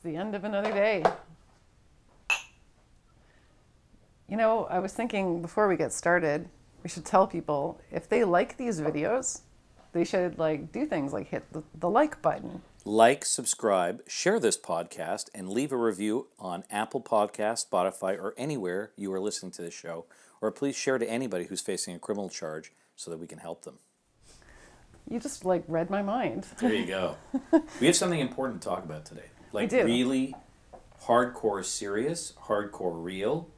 the end of another day. You know, I was thinking before we get started, we should tell people if they like these videos, they should like do things like hit the like button. Like, subscribe, share this podcast, and leave a review on Apple Podcasts, Spotify, or anywhere you are listening to this show. Or please share to anybody who's facing a criminal charge so that we can help them. You just like read my mind. There you go. We have something important to talk about today. Like we do. Really hardcore serious, hardcore real,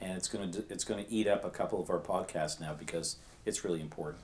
and it's going to eat up a couple of our podcasts now because it's really important.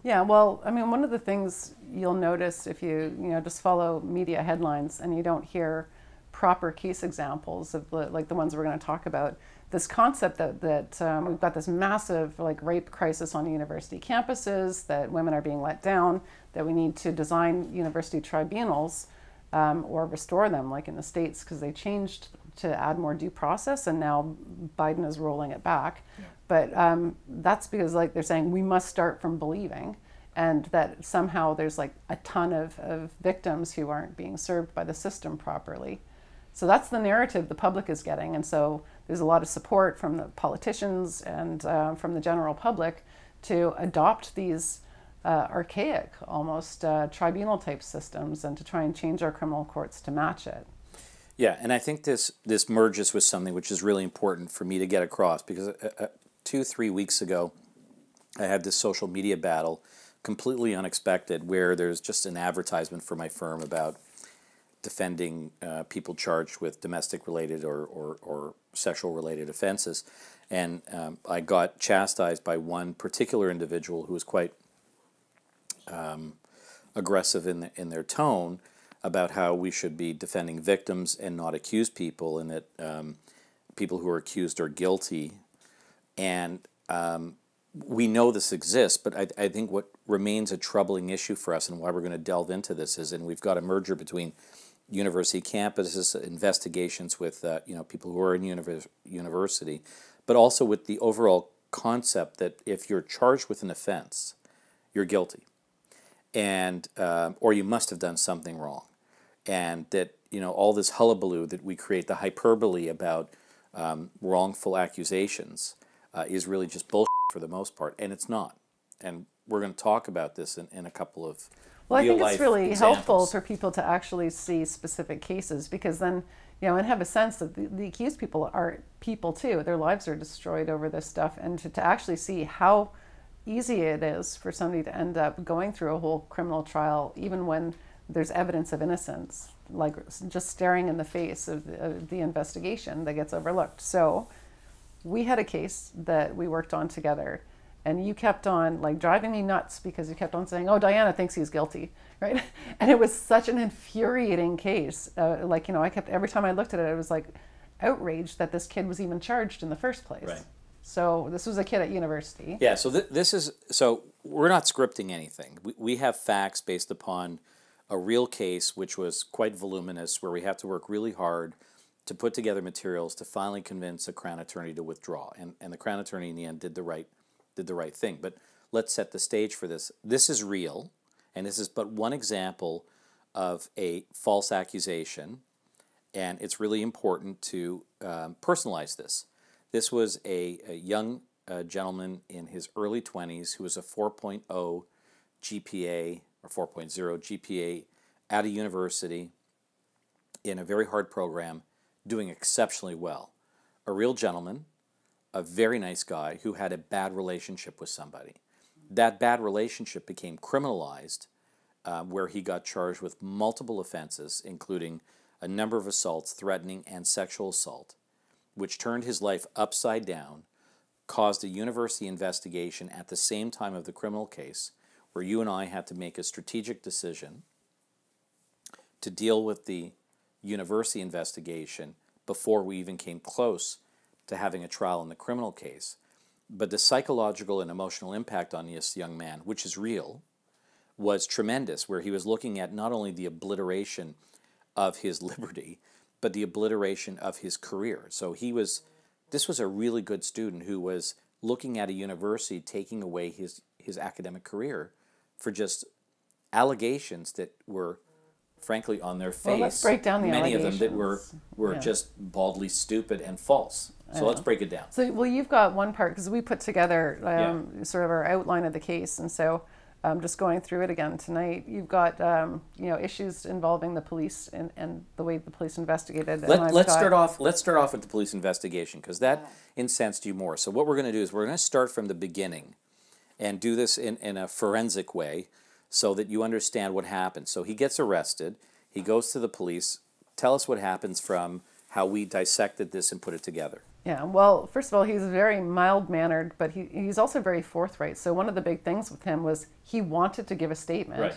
Yeah, well, I mean, one of the things you'll notice if you just follow media headlines and you don't hear proper case examples of like the ones we're going to talk about, this concept that we've got this massive like rape crisis on university campuses, that women are being let down, that we need to design university tribunals or restore them like in the States because they changed to add more due process and now Biden is rolling it back. Yeah. But that's because like they're saying we must start from believing, and that somehow there's like a ton of victims who aren't being served by the system properly. So that's the narrative the public is getting, and so there's a lot of support from the politicians and from the general public to adopt these archaic, almost tribunal type systems and to try and change our criminal courts to match it. Yeah, and I think this merges with something which is really important for me to get across because 2-3 weeks ago, I had this social media battle, completely unexpected, where there's just an advertisement for my firm about defending people charged with domestic-related or sexual-related offenses. And I got chastised by one particular individual who was quite aggressive in their tone about how we should be defending victims and not accused people, and that people who are accused are guilty. And we know this exists, but I think what remains a troubling issue for us and why we're going to delve into this is, and we've got a merger between university campuses, investigations with people who are in university, but also with the overall concept that if you're charged with an offense, you're guilty, and or you must have done something wrong, and that all this hullabaloo that we create, the hyperbole about wrongful accusations, is really just bullshit for the most part, and it's not. And we're going to talk about this in a couple of Well, I think it's really examples. helpful for people to actually see specific cases because then, and have a sense that the accused people are people too. Their lives are destroyed over this stuff, and to actually see how easy it is for somebody to end up going through a whole criminal trial, even when there's evidence of innocence, like just staring in the face of the investigation that gets overlooked. So we had a case that we worked on together, and you kept on like driving me nuts because you kept on saying, "Oh, Diana thinks he's guilty," right? And it was such an infuriating case. I kept, every time I looked at it, I was like outraged that this kid was even charged in the first place. Right. So this was a kid at university. Yeah. So we're not scripting anything. We have facts based upon a real case, which was quite voluminous, where we have to work really hard to put together materials to finally convince a Crown attorney to withdraw. And the Crown attorney in the end did the right thing. But let's set the stage for this. This is real, and this is but one example of a false accusation, and it's really important to personalize this. This was a young gentleman in his early 20s who was a 4.0 GPA or 4.0 GPA at a university in a very hard program, doing exceptionally well. A real gentleman, a very nice guy who had a bad relationship with somebody. That bad relationship became criminalized, where he got charged with multiple offenses, including a number of assaults, threatening, and sexual assault, which turned his life upside down, caused a university investigation at the same time of the criminal case, where you and I had to make a strategic decision to deal with the university investigation before we even came close to having a trial in the criminal case. But the psychological and emotional impact on this young man, which is real, was tremendous, where he was looking at not only the obliteration of his liberty, but the obliteration of his career. So this was a really good student who was looking at a university taking away his academic career for just allegations that were frankly, on their face, well, let's break down the many of them that were yeah. just baldly stupid and false. So let's break it down. So, well, you've got one part, because we put together sort of our outline of the case, and so just going through it again tonight, you've got issues involving the police and the way the police investigated. Let's start off with the police investigation, because that incensed you more. So what we're going to do is we're going to start from the beginning and do this in a forensic way so that you understand what happened. So he gets arrested. He goes to the police. Tell us what happens from how we dissected this and put it together. Yeah, well, first of all, he's very mild-mannered, but he's also very forthright. So one of the big things with him was he wanted to give a statement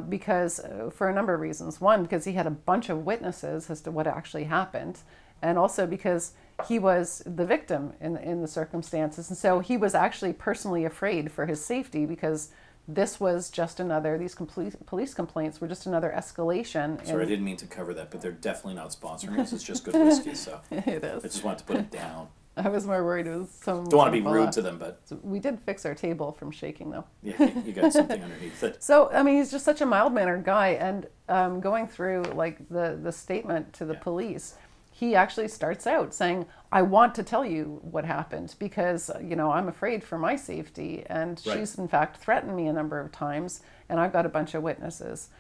because for a number of reasons. One, because he had a bunch of witnesses as to what actually happened, and also because he was the victim in the circumstances. And so he was actually personally afraid for his safety, because this was just these police complaints were just another escalation. Sorry, I didn't mean to cover that, but they're definitely not sponsoring us. It's just good whiskey, so it is. I just wanted to put it down. I was more worried it was some... Don't want to be rude to them, but... So we did fix our table from shaking, though. Yeah, you got something underneath it. So, I mean, he's just such a mild-mannered guy, and going through, like, the statement to the police, he actually starts out saying, I want to tell you what happened because, I'm afraid for my safety. And she's, in fact, threatened me a number of times, and I've got a bunch of witnesses.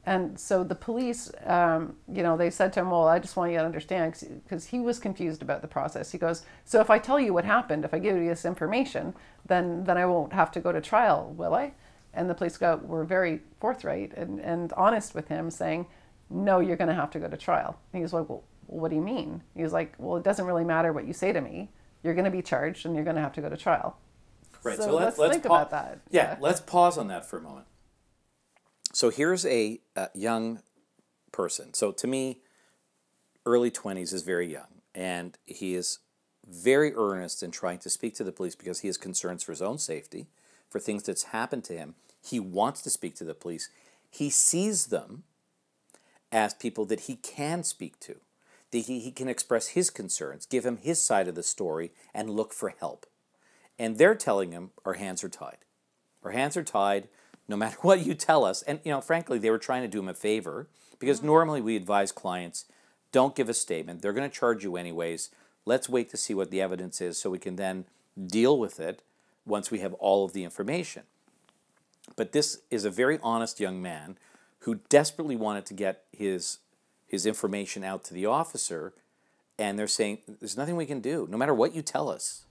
And so the police, they said to him, well, I just want you to understand, because he was confused about the process. He goes, so if I tell you what happened, if I give you this information, then I won't have to go to trial, will I? And the police were very forthright and honest with him, saying, no, you're going to have to go to trial. And he was like, well, what do you mean? He was like, well, it doesn't really matter what you say to me. You're going to be charged and you're going to have to go to trial. Right. So let's think about that. Yeah, let's pause on that for a moment. So here's a young person. So to me, early 20s is very young. And he is very earnest in trying to speak to the police because he has concerns for his own safety, for things that's happened to him. He wants to speak to the police. He sees them as people that he can speak to. He can express his concerns, give him his side of the story, and look for help. And they're telling him, our hands are tied. Our hands are tied no matter what you tell us. And, frankly, they were trying to do him a favor because normally we advise clients, don't give a statement. They're going to charge you anyways. Let's wait to see what the evidence is so we can then deal with it once we have all of the information. But this is a very honest young man who desperately wanted to get his information out to the officer, and they're saying, there's nothing we can do, no matter what you tell us.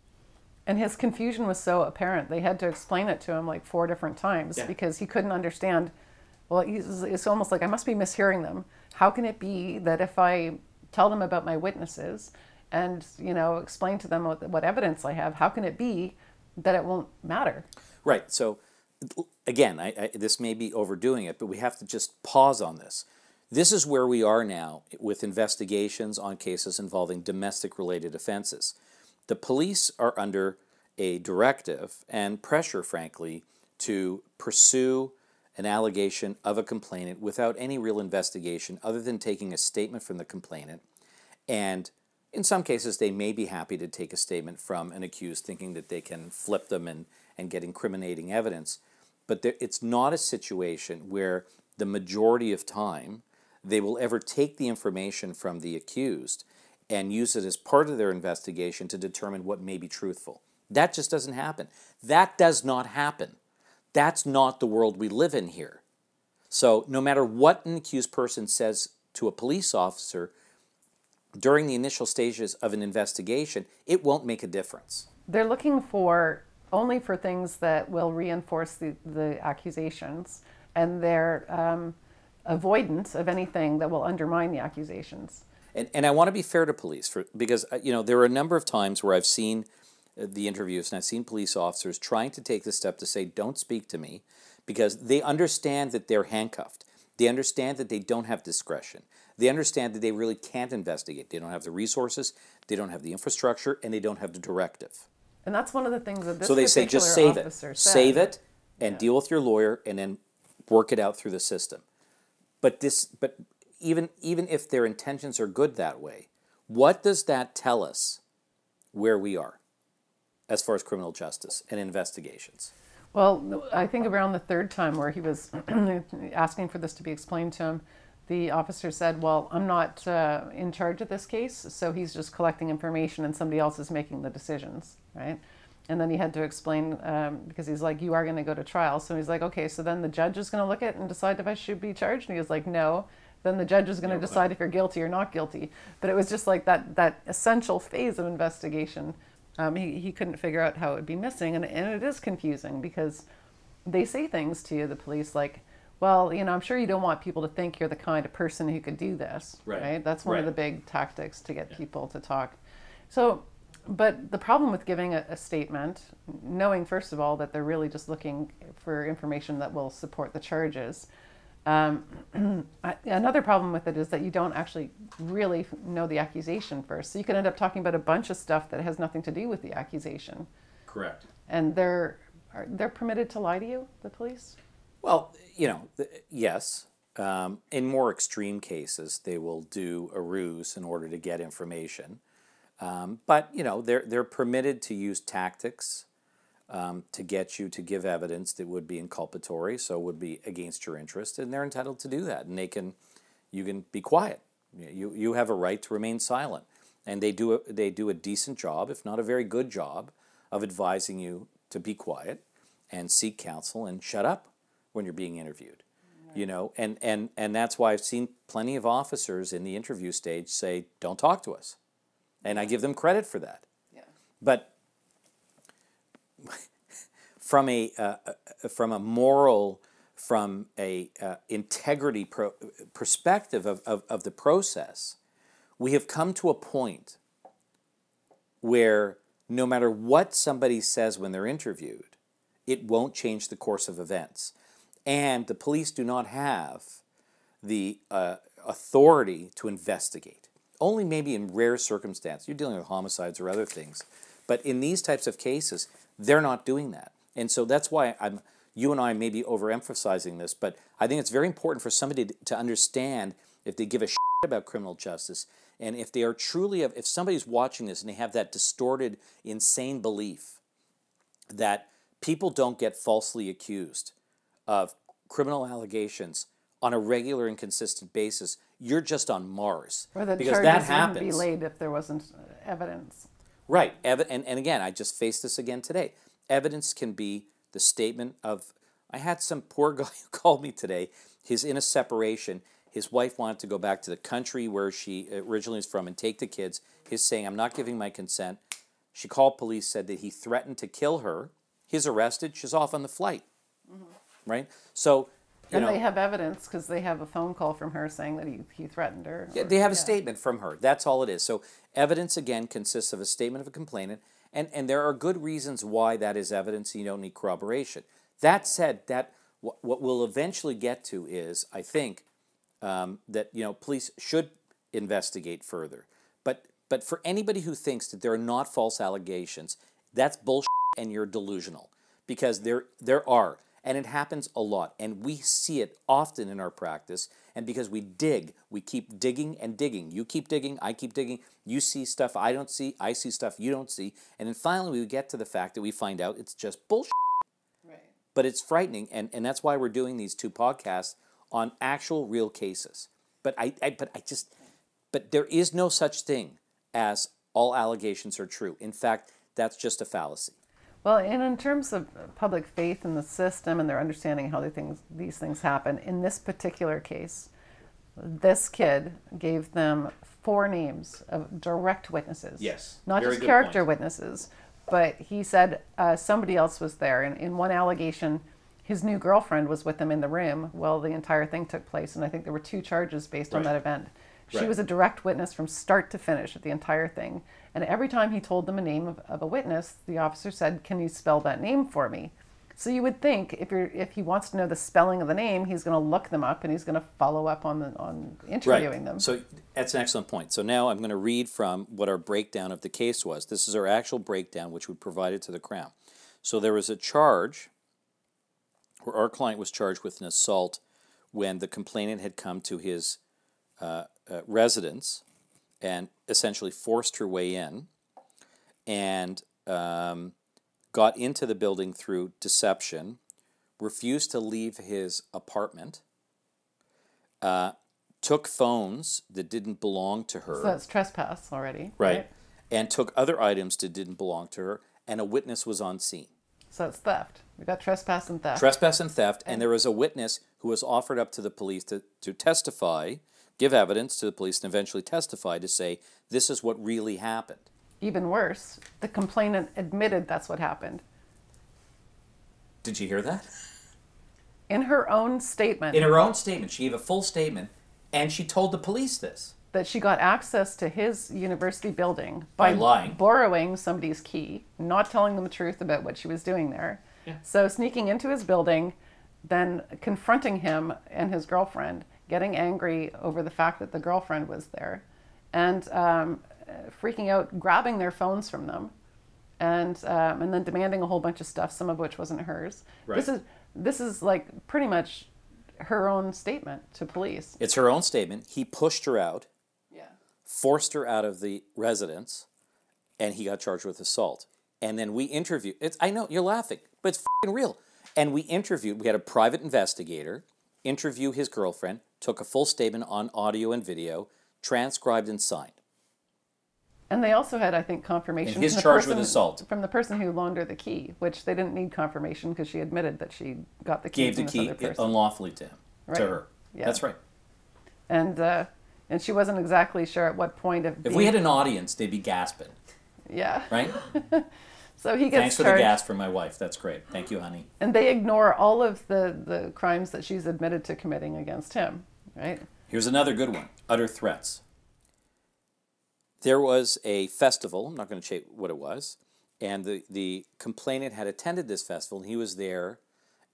And his confusion was so apparent. They had to explain it to him like 4 different times because he couldn't understand. Well, it's almost like I must be mishearing them. How can it be that if I tell them about my witnesses and, explain to them what evidence I have, how can it be that it won't matter? Right. So, again, this may be overdoing it, but we have to just pause on this. This is where we are now with investigations on cases involving domestic-related offenses. The police are under a directive and pressure, frankly, to pursue an allegation of a complainant without any real investigation other than taking a statement from the complainant. And in some cases, they may be happy to take a statement from an accused thinking that they can flip them and get incriminating evidence. But it's not a situation where the majority of time they will ever take the information from the accused and use it as part of their investigation to determine what may be truthful. That just doesn't happen. That does not happen. That's not the world we live in here. So no matter what an accused person says to a police officer during the initial stages of an investigation, it won't make a difference. They're looking only for things that will reinforce the accusations, and they're avoidance of anything that will undermine the accusations. And I want to be fair to police because there are a number of times where I've seen the interviews and I've seen police officers trying to take the step to say, don't speak to me, because they understand that they're handcuffed. They understand that they don't have discretion. They understand that they really can't investigate. They don't have the resources, they don't have the infrastructure, and they don't have the directive. And that's one of the things that this So they say, just save it. Save it and deal with your lawyer and then work it out through the system. But even if their intentions are good that way, what does that tell us where we are as far as criminal justice and investigations? Well, I think around the 3rd time where he was asking for this to be explained to him, the officer said, well, I'm not in charge of this case, so he's just collecting information and somebody else is making the decisions, right? And then he had to explain, because he's like, you are going to go to trial. So he's like, okay, so then the judge is going to look at it and decide if I should be charged? And he was like, no. Then the judge is going to decide if you're guilty or not guilty. But it was just like that essential phase of investigation. He couldn't figure out how it would be missing. And it is confusing because they say things to you, the police, like, well, I'm sure you don't want people to think you're the kind of person who could do this, right? That's one of the big tactics to get people to talk. So, but the problem with giving a statement, knowing first of all that they're really just looking for information that will support the charges. Another problem with it is that you don't actually really know the accusation first. So you can end up talking about a bunch of stuff that has nothing to do with the accusation. Correct. And they're permitted to lie to you, the police? Well, yes. In more extreme cases, they will do a ruse in order to get information. But they're permitted to use tactics to get you to give evidence that would be inculpatory, so would be against your interest, and they're entitled to do that. And you can be quiet. You have a right to remain silent, and they do a decent job, if not a very good job, of advising you to be quiet and seek counsel and shut up when you're being interviewed. Right. And that's why I've seen plenty of officers in the interview stage say, "Don't talk to us." And I give them credit for that. Yeah. But from a moral, from a integrity perspective of the process, we have come to a point where no matter what somebody says when they're interviewed, it won't change the course of events. And the police do not have the authority to investigate. Only maybe in rare circumstances. You're dealing with homicides or other things. But in these types of cases, they're not doing that. And so that's why you and I may be overemphasizing this, but I think it's very important for somebody to understand, if they give a shit about criminal justice, and if they are truly, if somebody's watching this and they have that distorted, insane belief that people don't get falsely accused of criminal allegations on a regular and consistent basis, you're just on Mars. Or that because charges that happens. Wouldn't be laid if there wasn't evidence. Right. And again, I just faced this again today. Evidence can be the statement of, I had some poor guy who called me today. He's in a separation. His wife wanted to go back to the country where she originally was from and take the kids. He's saying, I'm not giving my consent. She called police, said that he threatened to kill her. He's arrested. She's off on the flight. Mm-hmm. Right? So... And they have evidence because they have a phone call from her saying that he threatened her. Yeah, they have a statement from her. That's all it is. So evidence, again, consists of a statement of a complainant, and there are good reasons why that is evidence and you don't need corroboration. That said, what we'll eventually get to is, I think, that police should investigate further. But for anybody who thinks that there are not false allegations, that's bullshit and you're delusional. Because there are. And it happens a lot, and we see it often in our practice, and because we keep digging and digging. You keep digging, I keep digging, you see stuff I don't see, I see stuff you don't see, and then finally we get to the fact that we find out it's just bullshit. Right. But it's frightening, and that's why we're doing these two podcasts on actual real cases. But but there is no such thing as all allegations are true. In fact, that's just a fallacy. Well, and in terms of public faith in the system and their understanding how these things happen, in this particular case, this kid gave them 4 names of direct witnesses. Yes. Not just character witnesses, but he said somebody else was there. And in one allegation, his new girlfriend was with him in the room while the entire thing took place. And I think there were 2 charges based on that event. She was a direct witness from start to finish of the entire thing. And every time he told them a name of a witness, the officer said, "Can you spell that name for me?" So you would think if he wants to know the spelling of the name, he's going to look them up and he's going to follow up on interviewing them. So that's an excellent point. So now I'm going to read from what our breakdown of the case was. This is our actual breakdown, which we provided to the Crown. So there was a charge where our client was charged with an assault when the complainant had come to his residence and essentially forced her way in and got into the building through deception, refused to leave his apartment, took phones that didn't belong to her. So that's trespass already. Right. And took other items that didn't belong to her, and a witness was on scene. So it's theft. We got trespass and theft. Trespass and theft, and there was a witness who was offered up to the police to testify, give evidence to the police, and eventually testify to say, this is what really happened. Even worse, the complainant admitted that's what happened. Did you hear that? In her own statement. In her own statement. She gave a full statement, and she told the police this. That she got access to his university building By lying. Borrowing somebody's key, not telling them the truth about what she was doing there. Yeah. So sneaking into his building, then confronting him and his girlfriend, getting angry over the fact that the girlfriend was there, and freaking out, grabbing their phones from them, and then demanding a whole bunch of stuff, some of which wasn't hers. Right. This is like pretty much her own statement to police. It's her own statement. He pushed her out. Yeah. Forced her out of the residence, and he got charged with assault. And then we interviewed, I know, you're laughing, but it's f***ing real. And we had a private investigator interview his girlfriend, took a full statement on audio and video, transcribed and signed. And they also had, I think, confirmation And his charge with assault. From the person who loaned her the key, which they didn't need confirmation because she admitted that she got the key Gave from the this key other person. unlawfully to him, Right. to her. Yeah. That's right. And she wasn't exactly sure at what point of If we had an audience, they'd be gasping, yeah. right? So he gets Thanks for charged, the gas from my wife. That's great. Thank you, honey. and they ignore all of the crimes that she's admitted to committing against him, right? Here's another good one. Utter threats. There was a festival, I'm not going to say what it was, and the complainant had attended this festival, and he was there,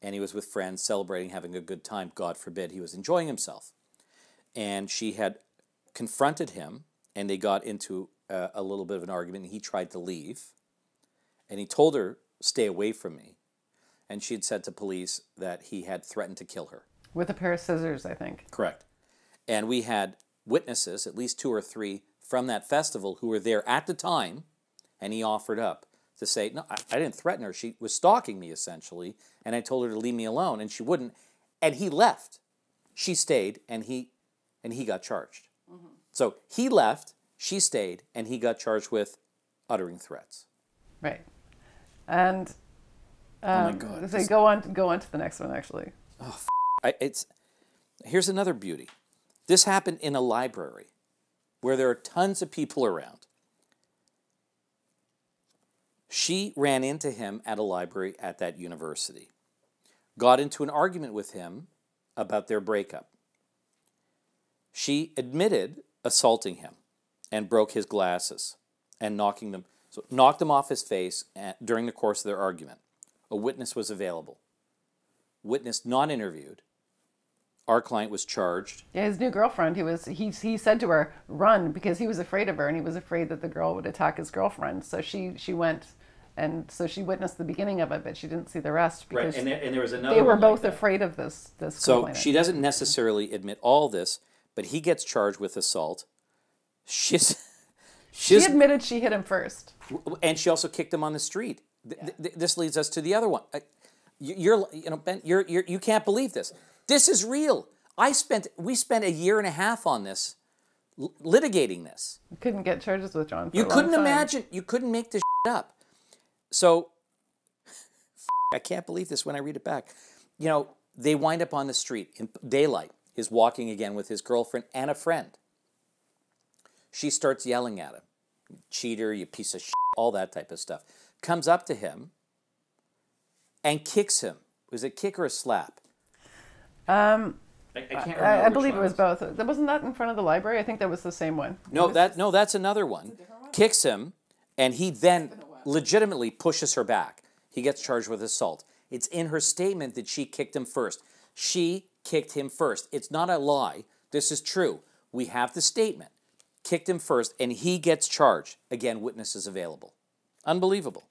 and he was with friends celebrating, having a good time. God forbid, he was enjoying himself. And she had confronted him, and they got into a little bit of an argument, and he tried to leave. And he told her, stay away from me. And she had said to police that he had threatened to kill her. With a pair of scissors, I think. Correct. And we had witnesses, at least 2 or 3, from that festival who were there at the time, and he offered up to say, no, I didn't threaten her. She was stalking me, essentially, and I told her to leave me alone, and she wouldn't. And he left. She stayed, and he got charged. Mm-hmm. So he left, she stayed, and he got charged with uttering threats. Right. And oh my God, they go on to the next one, actually. Oh, here's another beauty. This happened in a library where there are tons of people around. She ran into him at a library at that university, got into an argument with him about their breakup. She admitted assaulting him and broke his glasses and knocked them off his face during the course of their argument. A witness was available. Witness not interviewed. Our client was charged. Yeah, his new girlfriend, he said to her, run, because he was afraid of her, and he was afraid that the girl would attack his girlfriend. So she went, and so she witnessed the beginning of it, but she didn't see the rest. Because right, and there was another they were one both like afraid of this So complainant. she doesn't necessarily admit all this, but he gets charged with assault. She admitted she hit him first. And she also kicked him on the street. This leads us to the other one. Ben, you can't believe this. This is real. We spent a year and a half on this, litigating this. You couldn't get charges withdrawn. You couldn't imagine. You couldn't make this up. So, I can't believe this when I read it back. They wind up on the street in daylight. He's walking again with his girlfriend and a friend. She starts yelling at him. Cheater, you piece of shit, all that type of stuff. Comes up to him and kicks him. Was it a kick or a slap? I can't remember. I believe it was both. Wasn't that in front of the library? I think that was the same one. No, that's another one. Kicks him, and he then legitimately pushes her back. He gets charged with assault. It's in her statement that she kicked him first. She kicked him first. It's not a lie. This is true. We have the statement. Kicked him first, and he gets charged. Again, witnesses available. Unbelievable.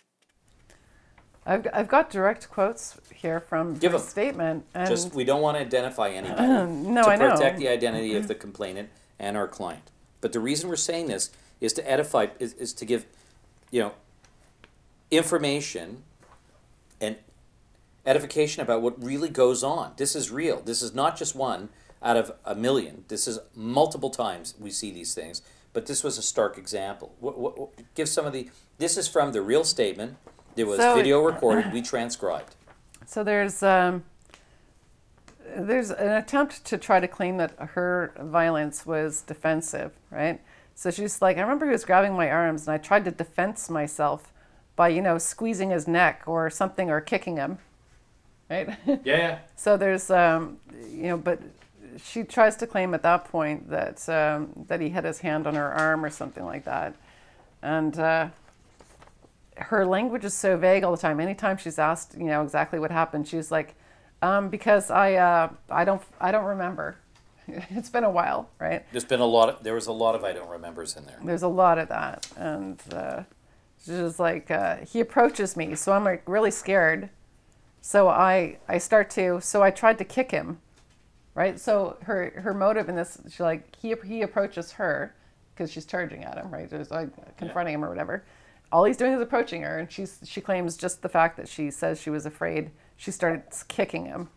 I've got direct quotes here from the statement. And we don't want to identify anybody no, I know. to protect the identity of the complainant and our client. But the reason we're saying this is to edify, is to give, information and edification about what really goes on. This is real. This is not just one out of a million. This is multiple times we see these things, but this was a stark example. Give some of the. This is from the real statement. There was video recorded. We transcribed. So there's an attempt to try to claim that her violence was defensive, right? So she's like, I remember he was grabbing my arms, and I tried to defense myself by, you know, squeezing his neck or something, or kicking him, right? Yeah. So there's, you know, but she tries to claim at that point that that he had his hand on her arm or something like that, and her language is so vague all the time. Anytime she's asked, you know, exactly what happened, she's like, because I don't remember. It's been a while, right? There was a lot of I don't remembers in there. There's a lot of that, and she's just like, he approaches me, so I'm like really scared. So I tried to kick him, right? So her motive in this, she's like, he approaches her because she's charging at him, right? There's like confronting him or whatever. All he's doing is approaching her, and she claims just the fact that she says she was afraid, she started kicking him.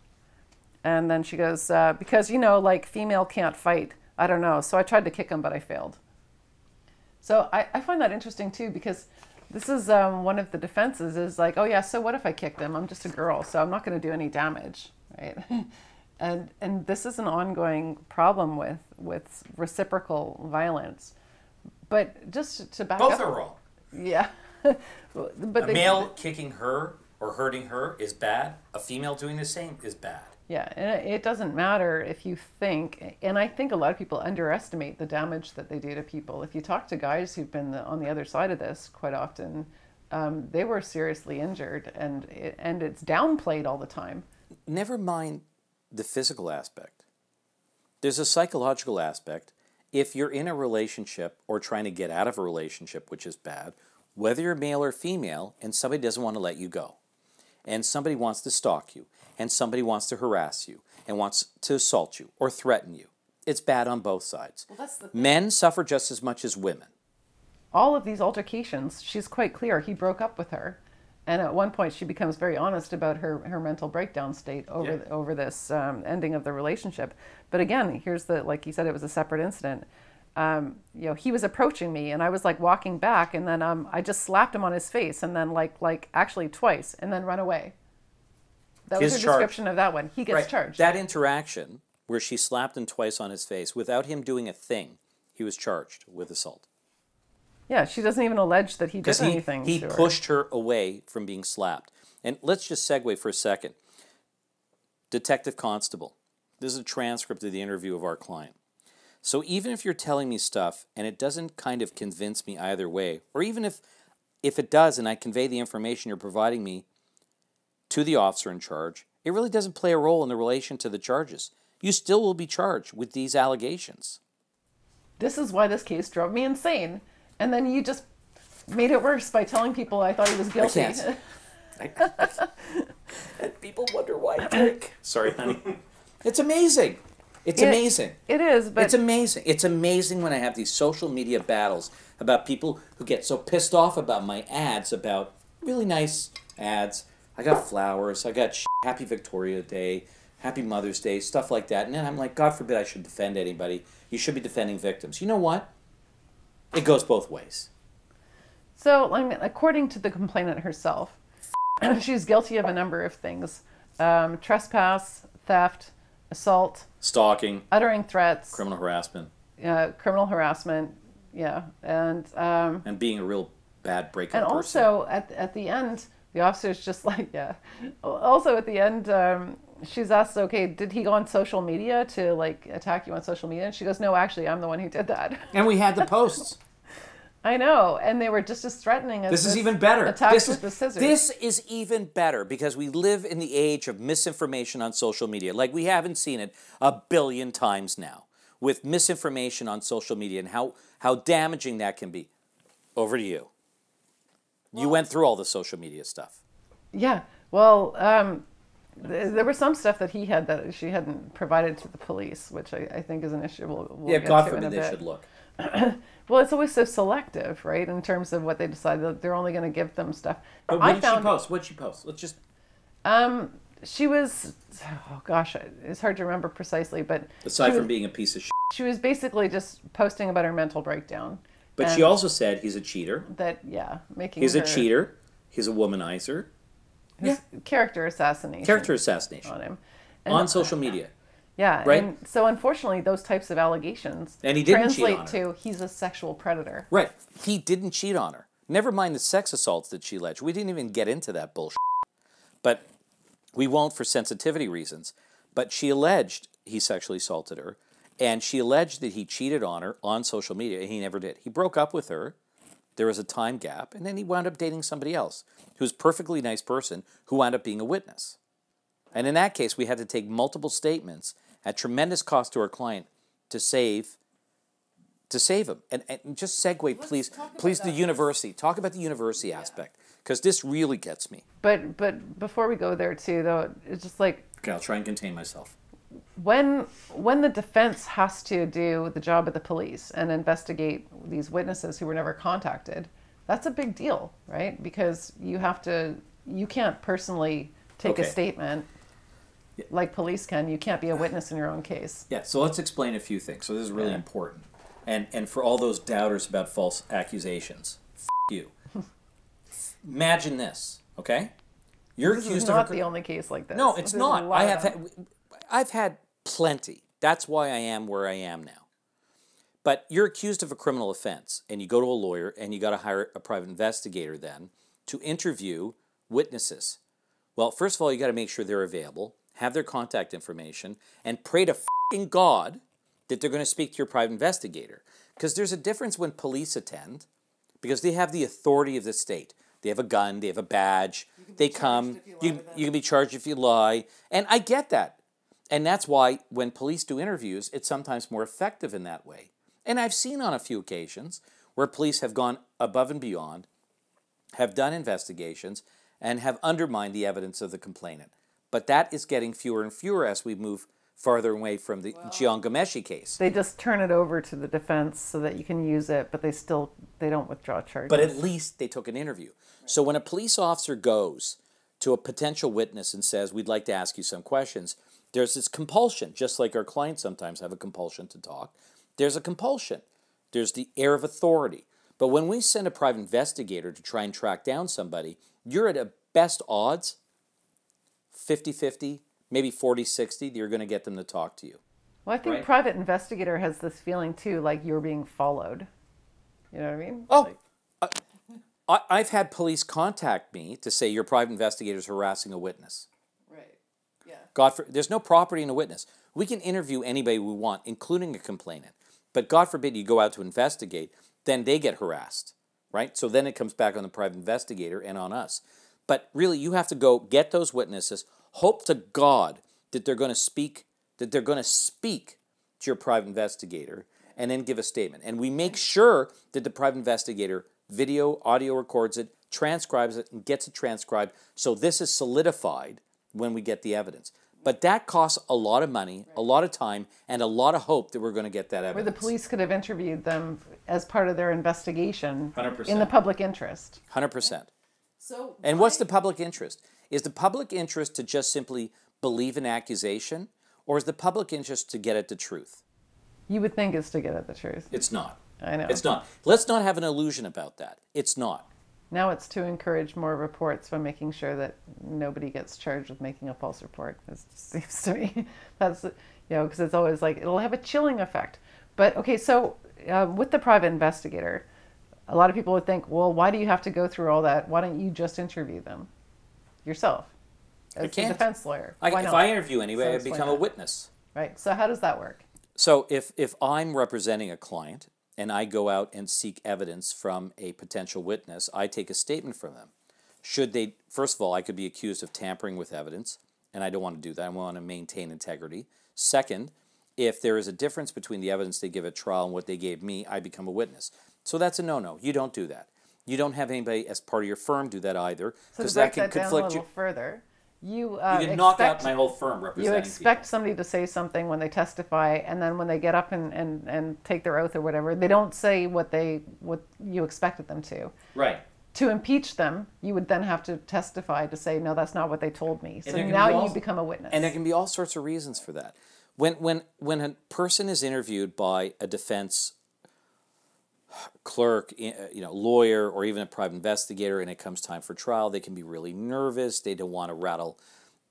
And then she goes, because, you know, like, female can't fight. I don't know. So I tried to kick him, but I failed. So I find that interesting, too, because this is one of the defenses is like, oh, yeah, so what if I kicked him? I'm just a girl, so I'm not going to do any damage, right? and this is an ongoing problem with reciprocal violence. But just to back up. Both are wrong. Yeah. But a male kicking her or hurting her is bad. A female doing the same is bad. Yeah, and it doesn't matter if you think, and I think a lot of people underestimate the damage that they do to people. If you talk to guys who've been on the other side of this quite often, they were seriously injured, and it's downplayed all the time. Never mind the physical aspect. There's a psychological aspect. If you're in a relationship or trying to get out of a relationship, which is bad, whether you're male or female, and somebody doesn't want to let you go, and somebody wants to stalk you, and somebody wants to harass you, and wants to assault you or threaten you, it's bad on both sides. Well, that's the thing. Men suffer just as much as women. All of these altercations, she's quite clear. He broke up with her. And at one point, she becomes very honest about her mental breakdown state over this ending of the relationship. But again, here's like you said, it was a separate incident. You know, he was approaching me, and I was like walking back, and then I just slapped him on his face, and then like actually twice, and then run away. That was her description of that one. He gets charged. That interaction where she slapped him twice on his face without him doing a thing, he was charged with assault. Yeah, she doesn't even allege that he did anything. He pushed her away from being slapped. And let's just segue for a second. Detective Constable. This is a transcript of the interview of our client. So even if you're telling me stuff and it doesn't kind of convince me either way, or even if it does and I convey the information you're providing me to the officer in charge, it really doesn't play a role in the relation to the charges. You still will be charged with these allegations. This is why this case drove me insane. And then you just made it worse by telling people I thought he was guilty. I can't. And people wonder why I drink. Sorry, honey. It's amazing. It's amazing. It is, but... It's amazing. It's amazing when I have these social media battles about people who get so pissed off about my ads, about really nice ads. I got flowers. I got Happy Victoria Day, Happy Mother's Day, stuff like that. And then I'm like, God forbid I should defend anybody. You should be defending victims. You know what? It goes both ways. So, I mean, according to the complainant herself, she's guilty of a number of things. Trespass, theft, assault, stalking, uttering threats, criminal harassment, and being a real bad breakup and person. Also, at the end, the officer's just like, Also, at the end, she's asked, okay, did he go on social media to, like, attack you on social media? And she goes, no, actually, I'm the one who did that. And we had the posts. I know, and they were just as threatening as this is even better. Attacks with the scissors. This is even better because we live in the age of misinformation on social media. Like, we haven't seen it a billion times now with misinformation on social media and how damaging that can be. Over to you. You went through all the social media stuff. Yeah, well, there was some stuff that he had that she hadn't provided to the police, which I think is an issue we'll get God to forbid in a they bit. should look. Well, it's always so selective, right, in terms of what they decide that they're only going to give them stuff. But what did she post? Let's just... She was, oh gosh, it's hard to remember precisely, but Aside from being a piece of shit. she was basically just posting about her mental breakdown. But she also said he's a cheater. That, yeah, making He's her, a cheater. He's a womanizer. Yeah. Character assassination. Character assassination. On him. On social media. Yeah, right? And so unfortunately, those types of allegations and he didn't translate cheat on her. to he's a sexual predator. Right. He didn't cheat on her. Never mind the sex assaults that she alleged. We didn't even get into that bullshit. But we won't for sensitivity reasons. But she alleged he sexually assaulted her. And she alleged that he cheated on her on social media, and he never did. He broke up with her. There was a time gap, and then he wound up dating somebody else, who's a perfectly nice person, who wound up being a witness. And in that case, we had to take multiple statements at tremendous cost to our client to save him. And just segue, please, the university. Talk about the university aspect, because this really gets me. But before we go there, too, though, it's just like... Okay, I'll try and contain myself. When the defense has to do the job of the police and investigate these witnesses who were never contacted, that's a big deal, right? Because you can't personally take a statement like police can. You can't be a witness in your own case. Yeah, so let's explain a few things. So this is really important. And for all those doubters about false accusations, you. Imagine this, okay? You're This accused is of not the only case like this. No, it's not. I've had plenty. That's why I am where I am now. But you're accused of a criminal offense, and you go to a lawyer, and you got to hire a private investigator then to interview witnesses. Well, first of all, you got to make sure they're available, have their contact information, and pray to f***ing God that they're going to speak to your private investigator. Because there's a difference when police attend, because they have the authority of the state. They have a gun, they have a badge, they come, you can be charged if you lie. And I get that. And that's why when police do interviews, it's sometimes more effective in that way. And I've seen on a few occasions where police have gone above and beyond, have done investigations, and have undermined the evidence of the complainant. But that is getting fewer and fewer as we move farther away from the Jian Ghomeshi case. They just turn it over to the defense so that you can use it, but they don't withdraw charges. But at least they took an interview. So when a police officer goes to a potential witness and says, we'd like to ask you some questions, there's this compulsion, just like our clients sometimes have a compulsion to talk. There's a compulsion. There's the air of authority. But when we send a private investigator to try and track down somebody, you're at a best odds, 50-50, maybe 40-60, that you're going to get them to talk to you. Well, I think private investigator has this feeling, too, like you're being followed. You know what I mean? Oh, I've had police contact me to say your private investigator is harassing a witness. There's no property in a witness. We can interview anybody we want, including a complainant. But God forbid you go out to investigate, then they get harassed, right? So then it comes back on the private investigator and on us. But really, you have to go get those witnesses, hope to God that they're going to speak, to your private investigator, and then give a statement. And we make sure that the private investigator video, audio records it, transcribes it, and gets it transcribed. So this is solidified when we get the evidence. But that costs a lot of money, a lot of time, and a lot of hope that we're going to get that evidence. Where the police could have interviewed them as part of their investigation 100%. In the public interest. 100%. And what's the public interest? Is the public interest to just simply believe an accusation, or is the public interest to get at the truth? You would think it's to get at the truth. It's not. I know. It's not. Let's not have an illusion about that. It's not. Now it's to encourage more reports by making sure that nobody gets charged with making a false report. It seems to me that's, because it's always like it'll have a chilling effect. But okay, so with the private investigator, a lot of people would think, well, why do you have to go through all that? Why don't you just interview them yourself as a defense lawyer? If I interview anyway, I become a witness. Right. So how does that work? So if I'm representing a client and I go out and seek evidence from a potential witness, I take a statement from them. First of all, I could be accused of tampering with evidence, and I don't want to do that. I want to maintain integrity. Second, if there is a difference between the evidence they give at trial and what they gave me, I become a witness. So that's a no-no. You don't do that. You don't have anybody as part of your firm do that either, because that can conflict you. Further. You can knock out my whole firm representing You expect people. somebody to say something when they testify, and then when they get up and take their oath or whatever, they don't say what you expected them to. Right. To impeach them, you would then have to testify to say, no, that's not what they told me. So And now you become a witness. And there can be all sorts of reasons for that. When a person is interviewed by a defense clerk, lawyer, or even a private investigator, and it comes time for trial, they can be really nervous. They don't want to rattle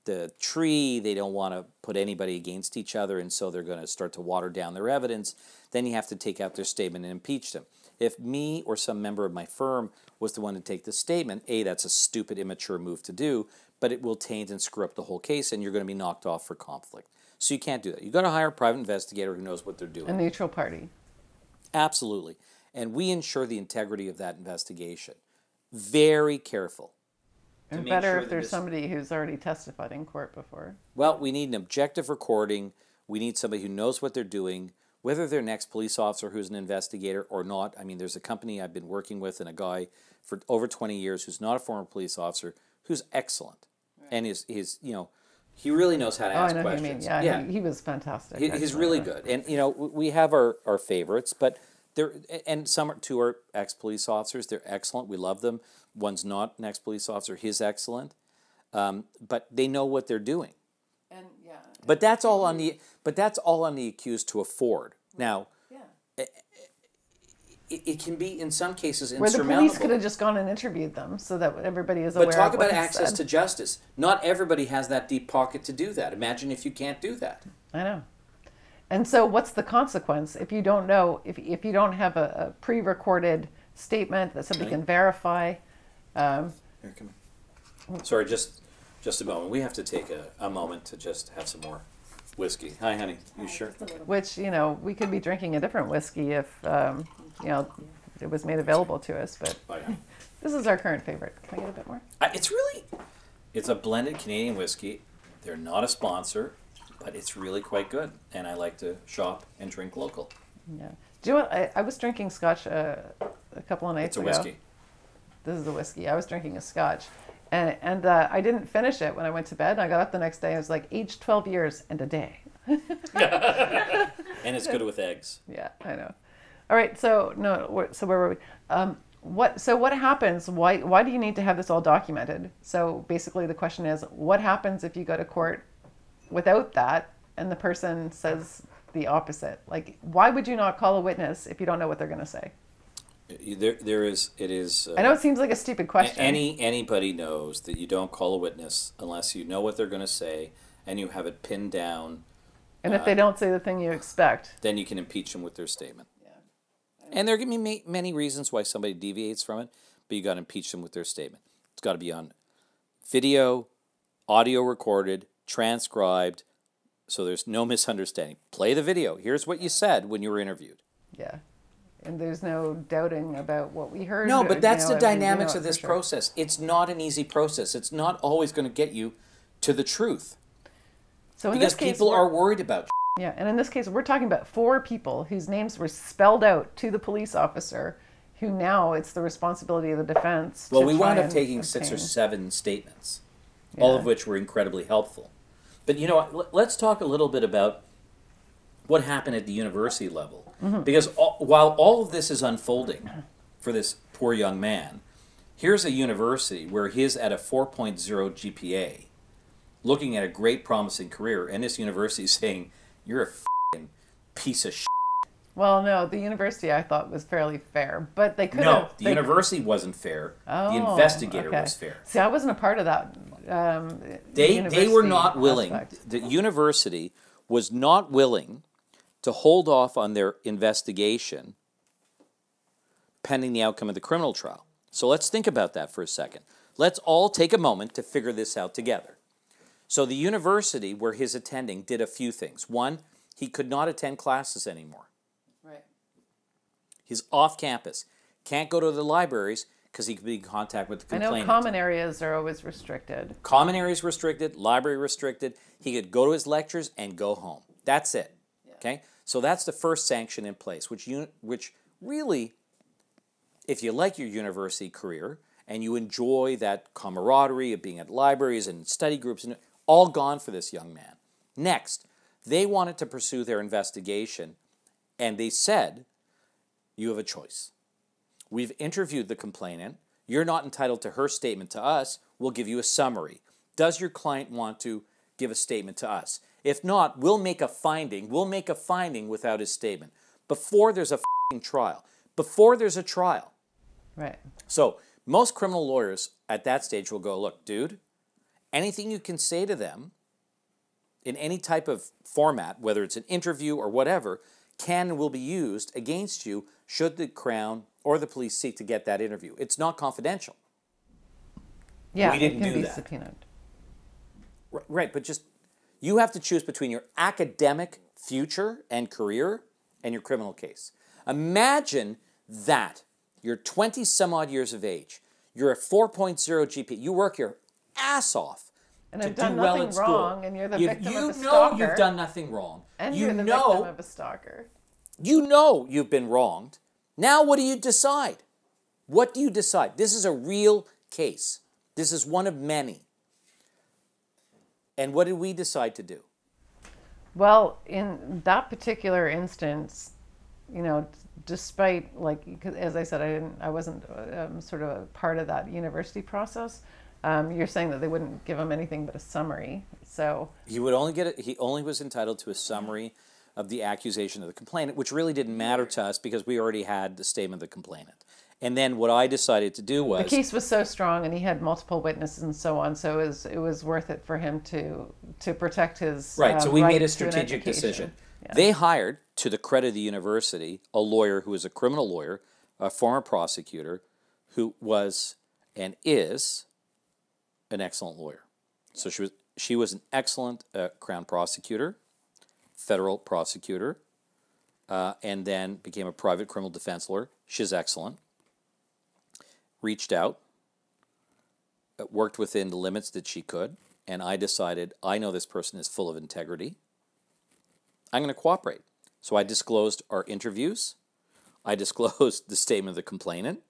the tree. They don't want to put anybody against each other, and so they're going to start to water down their evidence. Then you have to take out their statement and impeach them. If me or some member of my firm was the one to take the statement, A, that's a stupid, immature move to do, but it will taint and screw up the whole case, and you're going to be knocked off for conflict. So you can't do that. You've got to hire a private investigator who knows what they're doing. A neutral party. Absolutely. And we ensure the integrity of that investigation. Very careful. And better if there's somebody who's already testified in court before. Well, we need an objective recording. We need somebody who knows what they're doing, whether they're an ex-police officer who's an investigator or not. I mean, there's a company I've been working with and a guy for over 20 years who's not a former police officer who's excellent. Right. And he really knows how to ask questions. Who you mean. Yeah. He was fantastic. He's really good. And, we have our favorites, but two are ex-police officers. They're excellent. We love them. One's not an ex-police officer. He's excellent. But they know what they're doing. And But that's all on the accused to afford. Now, it can be in some cases insurmountable. Where the police could have just gone and interviewed them, so that everybody is aware. But talk of what about access to justice. Not everybody has that deep pocket to do that. Imagine if you can't do that. I know. And so, what's the consequence if you don't know? If you don't have a pre-recorded statement that somebody can verify? Here, come on. Sorry, just a moment. We have to take a moment to just have some more whiskey. Hi, honey. You sure? Which, we could be drinking a different whiskey if, it was made available to us. But this is our current favorite. Can I get a bit more? It's a blended Canadian whiskey. They're not a sponsor, but it's really quite good. And I like to shop and drink local. Yeah. Do you know what? I was drinking scotch a couple of nights ago. It's a whiskey. This is the whiskey. I was drinking a scotch. And I didn't finish it when I went to bed. I got up the next day. I was like, aged 12 years and a day. And it's good with eggs. Yeah, I know. All right. So where were we? What happens? Why do you need to have this all documented? So basically, the question is, what happens if you go to court without that, and the person says the opposite? Like, why would you not call a witness if you don't know what they're going to say? It is. I know it seems like a stupid question. Anybody knows that you don't call a witness unless you know what they're going to say and you have it pinned down. And if they don't say the thing you expect, then you can impeach them with their statement. Yeah. And there can be many reasons why somebody deviates from it, but you got to impeach them with their statement. It's got to be on video, audio recorded, transcribed, so there's no misunderstanding. Play the video. Here's what you said when you were interviewed. Yeah. And there's no doubting about what we heard. No, but that's the dynamics of this process. It's not an easy process. It's not always going to get you to the truth. So in because this case, people are worried about. Yeah, and in this case, we're talking about 4 people whose names were spelled out to the police officer, who now it's the responsibility of the defense. Well, we wound up taking 6 or 7 statements, all of which were incredibly helpful. But let's talk a little bit about what happened at the university level. Mm-hmm. Because while all of this is unfolding for this poor young man, here's a university where he's at a 4.0 GPA, looking at a great promising career, and this university is saying, you're a f***ing piece of shit. Well, no, the university I thought was fairly fair, but they could have... No, the university wasn't fair. Oh, the investigator was fair. See, I wasn't a part of that. They were not willing. Aspect. The university was not willing to hold off on their investigation pending the outcome of the criminal trial. So let's think about that for a second. Let's all take a moment to figure this out together. So the university where he's attending did a few things. One, he could not attend classes anymore. Right. He's off campus. Can't go to the libraries because he could be in contact with the complainant. I know common areas are always restricted. Common areas restricted, library restricted. He could go to his lectures and go home. That's it. Yeah. Okay? So that's the first sanction in place, which really, if you like your university career and you enjoy that camaraderie of being at libraries and study groups, and all gone for this young man. Next, they wanted to pursue their investigation, and they said, you have a choice. We've interviewed the complainant. You're not entitled to her statement to us. We'll give you a summary. Does your client want to give a statement to us? If not, we'll make a finding. We'll make a finding without his statement. Before there's a trial. Before there's a trial. Right. So most criminal lawyers at that stage will go, look, dude, anything you can say to them in any type of format, whether it's an interview or whatever, can and will be used against you should the Crown or the police seek to get that interview. It's not confidential. Yeah, we didn't it can do be that. subpoenaed. Right, but just you have to choose between your academic future and career and your criminal case. Imagine that. You're 20 some odd years of age. You're a 4.0 GPA. You work your ass off And to I've done do well nothing in school. wrong, and you're the victim of a stalker. You know you've done nothing wrong. And you you're the know, victim of a stalker. You know you've been wronged. Now what do you decide? What do you decide? This is a real case. This is one of many. And what did we decide to do? Well, in that particular instance, you know, despite, like, 'cause as I said, I wasn't sort of a part of that university process. You're saying that they wouldn't give him anything but a summary. So he would only get it. He only was entitled to a summary of the accusation of the complainant, which really didn't matter to us because we already had the statement of the complainant. And then what I decided to do was... The case was so strong and he had multiple witnesses and so on, so it was worth it for him to protect his Right, so we right made a to an strategic education. decision. Yeah. They hired, to the credit of the university, a lawyer who was a criminal lawyer, a former prosecutor, who was and is an excellent lawyer. So she was an excellent Crown prosecutor, federal prosecutor, and then became a private criminal defense lawyer. She's excellent. Reached out, worked within the limits that she could, and I decided, I know this person is full of integrity. I'm going to cooperate. So I disclosed our interviews. I disclosed the statement of the complainant.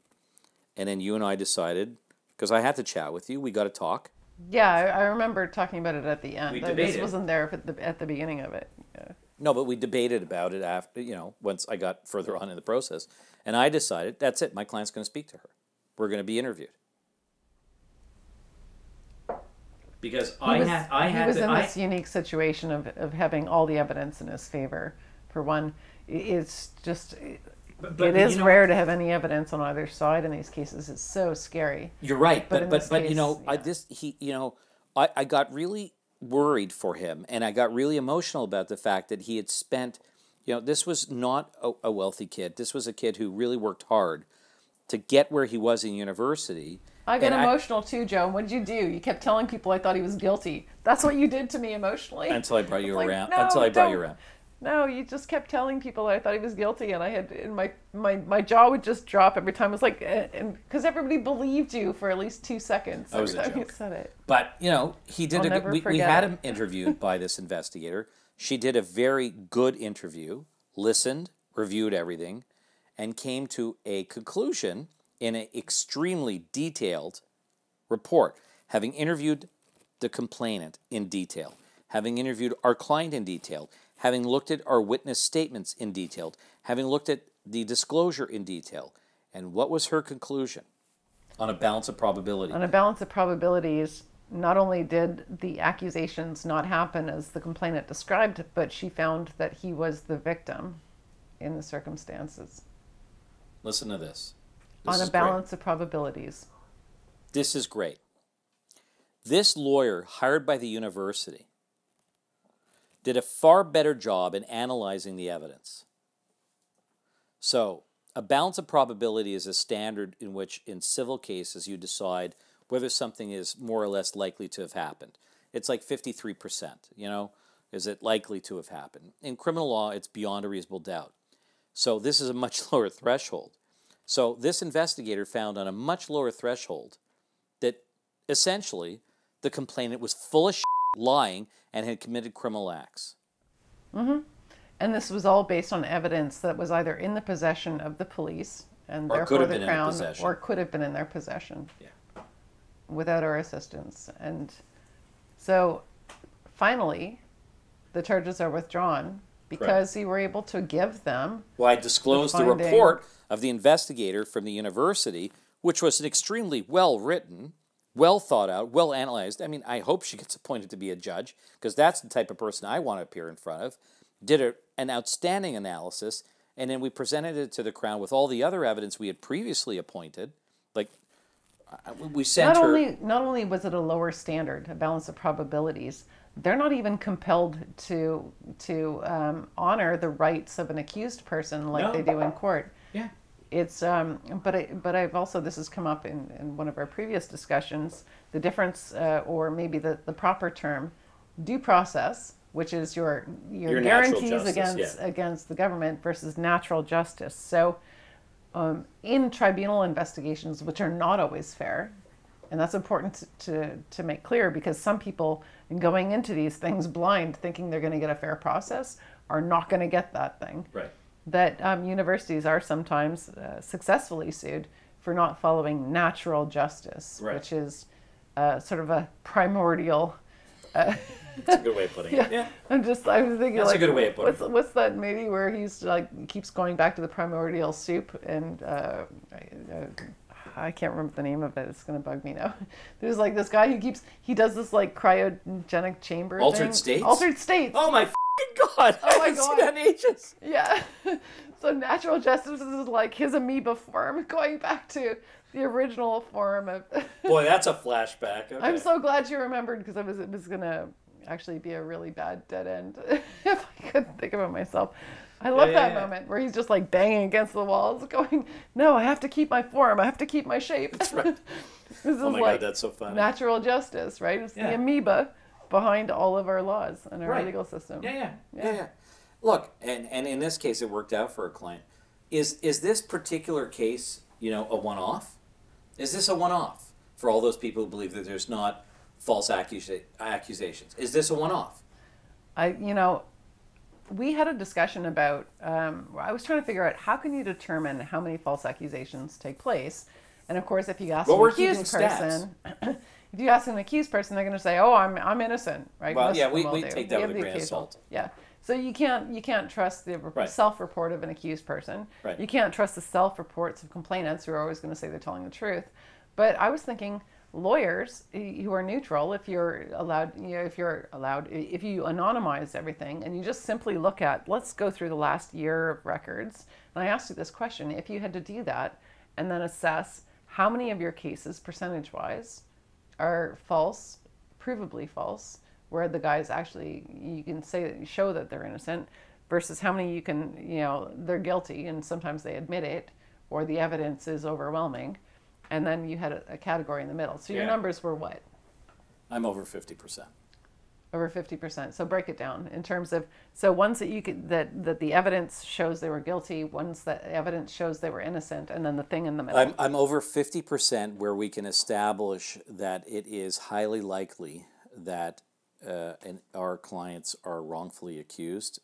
And then you and I decided, because I had to chat with you, we got to talk. Yeah, I remember talking about it at the end. We This debated. wasn't there at the beginning of it. Yeah. No, but we debated about it after, once I got further on in the process. And I decided, that's it, my client's going to speak to her. We're going to be interviewed. Because He was in this unique situation of having all the evidence in his favor. For one, it's just it is rare to have any evidence on either side in these cases. It's so scary. You're right, but yeah. I got really worried for him, and I got really emotional about the fact that he had spent, this was not a wealthy kid. This was a kid who really worked hard to get where he was in university. I got emotional too, Joe. What did you do? You kept telling people I thought he was guilty. That's what you did to me emotionally. Until I brought you around. No, Until I brought you around. No, you just kept telling people I thought he was guilty, and I had, and my jaw would just drop every time. It was like, and because everybody believed you for at least 2 seconds every time you said it. But he did. We had him interviewed by this investigator. She did a very good interview, listened, reviewed everything, and came to a conclusion in an extremely detailed report, having interviewed the complainant in detail, having interviewed our client in detail, having looked at our witness statements in detail, having looked at the disclosure in detail. And what was her conclusion? On a balance of probability. On a balance of probabilities, not only did the accusations not happen as the complainant described, but she found that he was the victim in the circumstances. Listen to this. On a balance of probabilities. This is great. This lawyer hired by the university did a far better job in analyzing the evidence. So, a balance of probability is a standard in which, in civil cases, you decide whether something is more or less likely to have happened. It's like 53%, is it likely to have happened? In criminal law, it's beyond a reasonable doubt. So this is a much lower threshold. So this investigator found on a much lower threshold that essentially the complainant was full of lying and had committed criminal acts. Mm-hmm. And this was all based on evidence that was either in the possession of the police and therefore the Crown, or could have been in their possession. Yeah. Without our assistance. And so finally, the charges are withdrawn because you were able to give them. Well, I disclosed the report of the investigator from the university, which was an extremely well-written, well thought out, well analyzed. I mean, I hope she gets appointed to be a judge, because that's the type of person I want to appear in front of. Did an outstanding analysis, and then we presented it to the Crown with all the other evidence we had previously appointed. Like, we sent her. Not only was it a lower standard, a balance of probabilities, they're not even compelled to honor the rights of an accused person like they do in court. Yeah. It's but I've also, this has come up in one of our previous discussions, the difference or maybe the proper term, due process, which is your guarantees against the government, versus natural justice. So in tribunal investigations, which are not always fair, and that's important to make clear, because some people going into these things blind, thinking they're going to get a fair process, are not going to get that thing. Right. That universities are sometimes successfully sued for not following natural justice, right. which is sort of a primordial. That's a good way of putting it. Yeah. I was thinking, that's like, a good way of putting it. What's that movie where he's like keeps going back to the primordial soup, and I can't remember the name of it. It's gonna bug me now. There's like this guy who does this like cryogenic chamber Altered thing. states? Altered states. Oh my God! Oh my I haven't God. seen that in ages. Yeah. So natural justice is like his amoeba form, going back to the original form of. Boy, that's a flashback. Okay. I'm so glad you remembered, because it was gonna actually be a really bad dead end if I couldn't think of it myself. I love that moment where he's just like banging against the walls, going, "No, I have to keep my form. I have to keep my shape." That's right. This is Oh my like God, that's so funny. natural justice, right? It's the amoeba behind all of our laws and our legal system. Yeah. Look, and in this case, it worked out for a client. Is this particular case, a one-off? Is this a one-off for all those people who believe that there's not false accusations? Is this a one-off? We had a discussion about, I was trying to figure out, how can you determine how many false accusations take place? And of course, if you ask an accused person, if you ask an accused person, they're going to say, "Oh, I'm innocent," right? Well, yeah, we take that with a grain of salt. Yeah. So you can't trust the self-report of an accused person. Right. You can't trust the self-reports of complainants, who are always going to say they're telling the truth. But I was thinking, lawyers who are neutral, if you anonymize everything and you just simply look at, let's go through the last year of records. And I asked you this question: if you had to do that and then assess how many of your cases, percentage-wise, are false, provably false, where the guys actually, you can show that they're innocent, versus how many you can, they're guilty and sometimes they admit it, or the evidence is overwhelming. And then you had a category in the middle. So your numbers were what? I'm over 50%. Over 50%. So break it down in terms of, ones that you could, that the evidence shows they were guilty, ones that evidence shows they were innocent, and then the thing in the middle. I'm over 50% where we can establish that it is highly likely that our clients are wrongfully accused.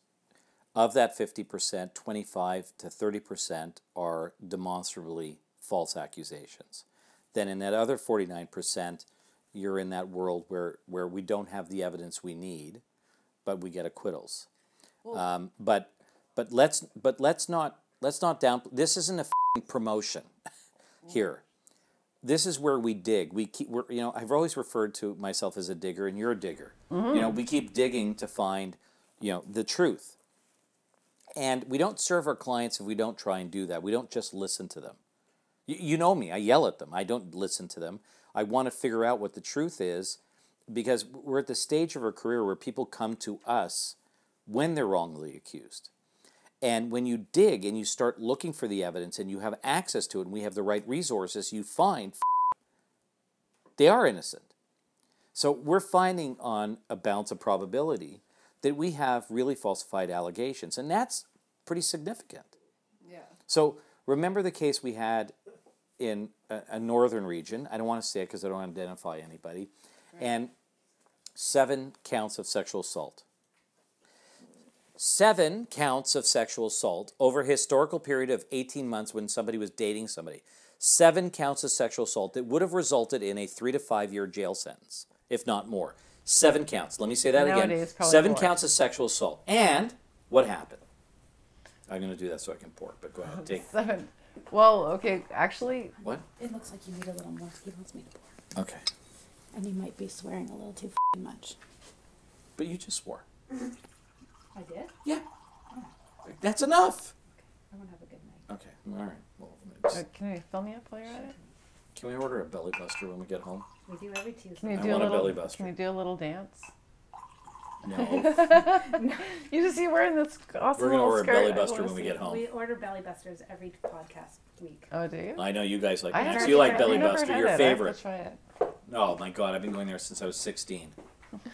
Of that 50%, 25 to 30% are demonstrably false accusations. Then in that other 49%, you're in that world where we don't have the evidence we need, but we get acquittals. But let's not down. This isn't a promotion here. This is where we dig. I've always referred to myself as a digger, and you're a digger. Mm-hmm. We keep digging to find, the truth. And we don't serve our clients if we don't try and do that. We don't just listen to them. You know me. I yell at them. I don't listen to them. I want to figure out what the truth is, because we're at the stage of our career where people come to us when they're wrongly accused. And when you dig and you start looking for the evidence and you have access to it and we have the right resources, you find they are innocent. So we're finding on a balance of probability that we have really falsified allegations, and that's pretty significant. Yeah. So remember the case we had in a northern region. I don't want to say it because I don't want to identify anybody. Right. And 7 counts of sexual assault. 7 counts of sexual assault over a historical period of 18 months when somebody was dating somebody. 7 counts of sexual assault that would have resulted in a 3 to 5 year jail sentence, if not more. 7 counts. Let me say that again. 7 counts of sexual assault. And what happened? I'm going to do that so I can pour. But go ahead. Take. 7. Well, okay, actually. What? It looks like you need a little more. He wants me to pour. Okay. And you might be swearing a little too much. But you just swore. I did? Yeah. That's enough. I want to have a good night. Okay. All right. Well, Can you fill me up while you're at it? can we order a belly buster when we get home? We do every Tuesday. Can you I do want a a little? belly buster. Can you do a little dance? No. You just see wearing this awesome We're going to little order a skirt. belly I buster wanna when we see. get home. We order belly busters every podcast week. Oh, do you? I know you guys like I Max. haven't- You like I've belly never buster. had Your it. favorite. I have to try it. Oh my God! I've been going there since I was 16.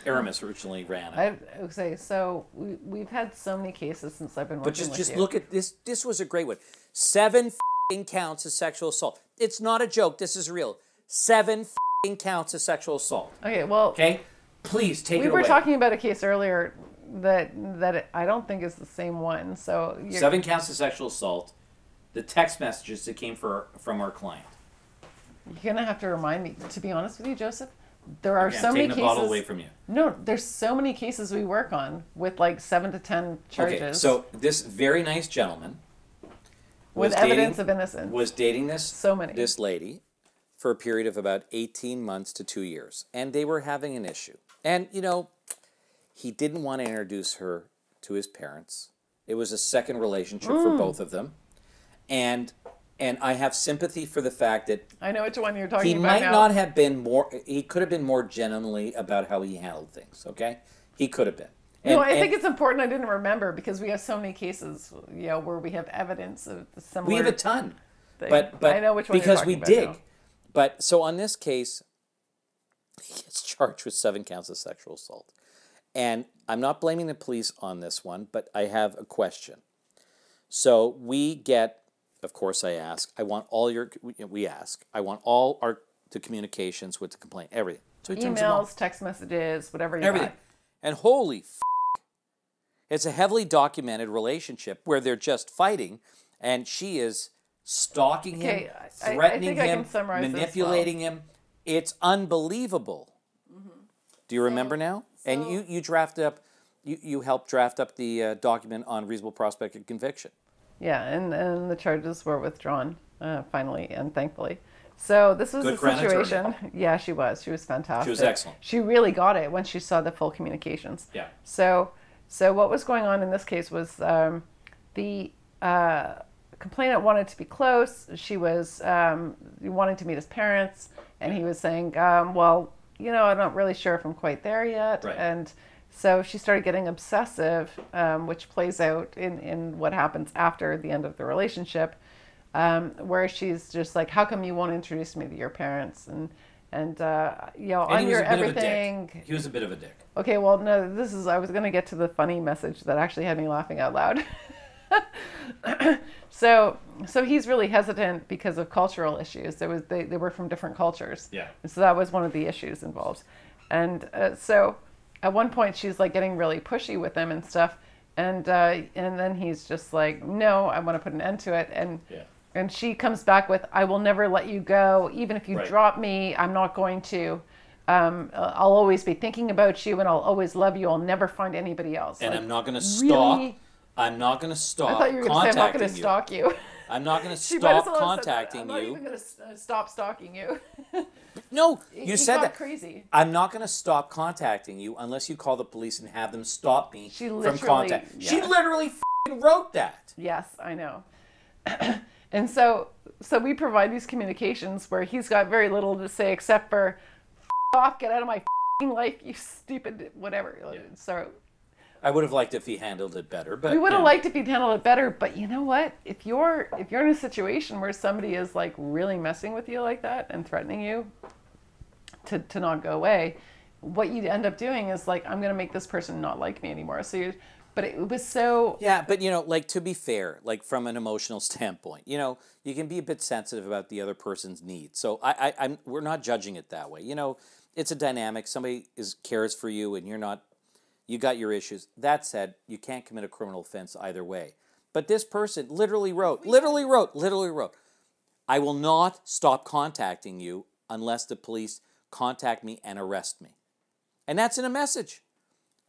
Aramis originally ran it. I would say so. We've had so many cases since I've been working But with just you. look at this. This was a great one. 7 f***ing counts of sexual assault. It's not a joke. This is real. 7 f***ing counts of sexual assault. Okay, well, Okay, please take it we away. were talking about a case earlier that I don't think is the same one. So 7 counts of sexual assault. The text messages that came from our client. you're gonna have to remind me. To be honest with you, Joseph, there are Okay, so I'm many taking cases. the bottle away from you. No, there's so many cases we work on with like 7 to 10 charges. Okay, so this very nice gentleman with was evidence dating, of innocence. was dating So many. this lady for a period of about 18 months to 2 years, and they were having an issue. And you know, he didn't want to introduce her to his parents. It was a second relationship for both of them, and I have sympathy for the fact that I know which one you're talking he about might now. not have been more. He could have been more genuinely about how he handled things. Okay, he could have been. No, I think it's important. I didn't remember because we have so many cases, where we have evidence of the similar. we have a ton, thing. but I know which one because you're we talking about dig. now. But so on this case, he gets charged with 7 counts of sexual assault, and I'm not blaming the police on this one, but I have a question. So we get, of course, I ask. I want all your. We ask. I want all the communications with the complaint, everything. So he turns them off. Emails, text messages, whatever you Everything. got. And holy it's a heavily documented relationship where they're just fighting, and she is stalking him, Okay, I threatening think I him, can summarize this manipulating him. It's unbelievable. Do you remember now? And you drafted up, you helped draft up the document on reasonable prospect of conviction. Yeah, and the charges were withdrawn finally and thankfully. So this was Good the Crown situation. Yeah, she was. She was fantastic. She was excellent. She really got it when she saw the full communications. Yeah. So what was going on in this case was the complainant wanted to be close. She was wanting to meet his parents, and he was saying, well, I'm not really sure if I'm quite there yet. Right. And so she started getting obsessive, which plays out in what happens after the end of the relationship, where she's just like, how come you won't introduce me to your parents? And And on he your was a bit everything. of a dick. He was a bit of a dick. Okay, well, no, I was going to get to the funny message that actually had me laughing out loud. So he's really hesitant because of cultural issues. They were from different cultures. Yeah. And so that was one of the issues involved. And so at one point she's like getting really pushy with him and stuff. And then he's just like, no, I want to put an end to it. And she comes back with, I will never let you go. Even if you drop me, I'm not going to. I'll always be thinking about you, and I'll always love you. I'll never find anybody else. And Like, I'm not going to stop. really? I'm not going to stop I thought you were going to say, I'm not going to stalk you. I'm not going to She might as stop well have said that. contacting I'm not you. even going to stop stalking you. No, He you said got that. crazy. I'm not going to stop contacting you unless you call the police and have them stop me She from literally- contact. yeah. She literally f***ing wrote that. Yes, I know. And so we provide these communications where he's got very little to say except for "F off, get out of my f***ing life, you stupid whatever." Yeah. So I would have liked if he handled it better, but we would have liked if he'd handled it better. But you know what? If you're in a situation where somebody is like really messing with you like that and threatening you to not go away, what you end up doing is like, I'm going to make this person not like me anymore. But it was so... Yeah, but like to be fair, like from an emotional standpoint, you can be a bit sensitive about the other person's needs. So we're not judging it that way. It's a dynamic. Somebody cares for you, and you got your issues. That said, you can't commit a criminal offense either way. But this person literally wrote, I will not stop contacting you unless the police contact me and arrest me. And that's in a message.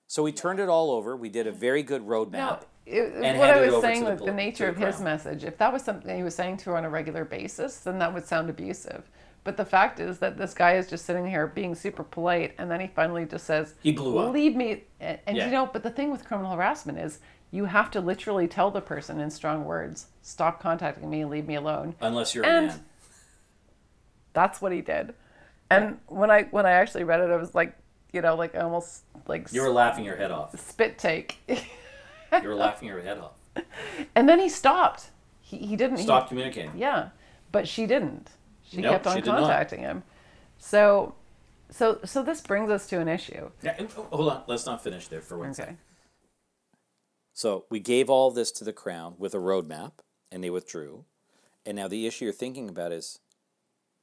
So we turned it all over. We did a very good roadmap. No, And what I hand it was over saying, to like the nature to of the his Crown. message, if that was something he was saying to her on a regular basis, then that would sound abusive. But the fact is that this guy is just sitting here being super polite, and then he finally just says, He blew up. "Leave me." And Yeah. you know, but the thing with criminal harassment is you have to literally tell the person in strong words, "Stop contacting me, leave me alone." Unless you're a And man. that's what he did. And when I actually read it, I was like, you know, like almost like You were laughing your head off. spit take. You were laughing your head off. And then he stopped. He didn't Stop communicating. Yeah, but she didn't. She Nope, kept on she did not. contacting him. So this brings us to an issue. Yeah, hold on. Let's not finish there for one Okay. second. So we gave all this to the Crown with a roadmap, and they withdrew. And now the issue you're thinking about is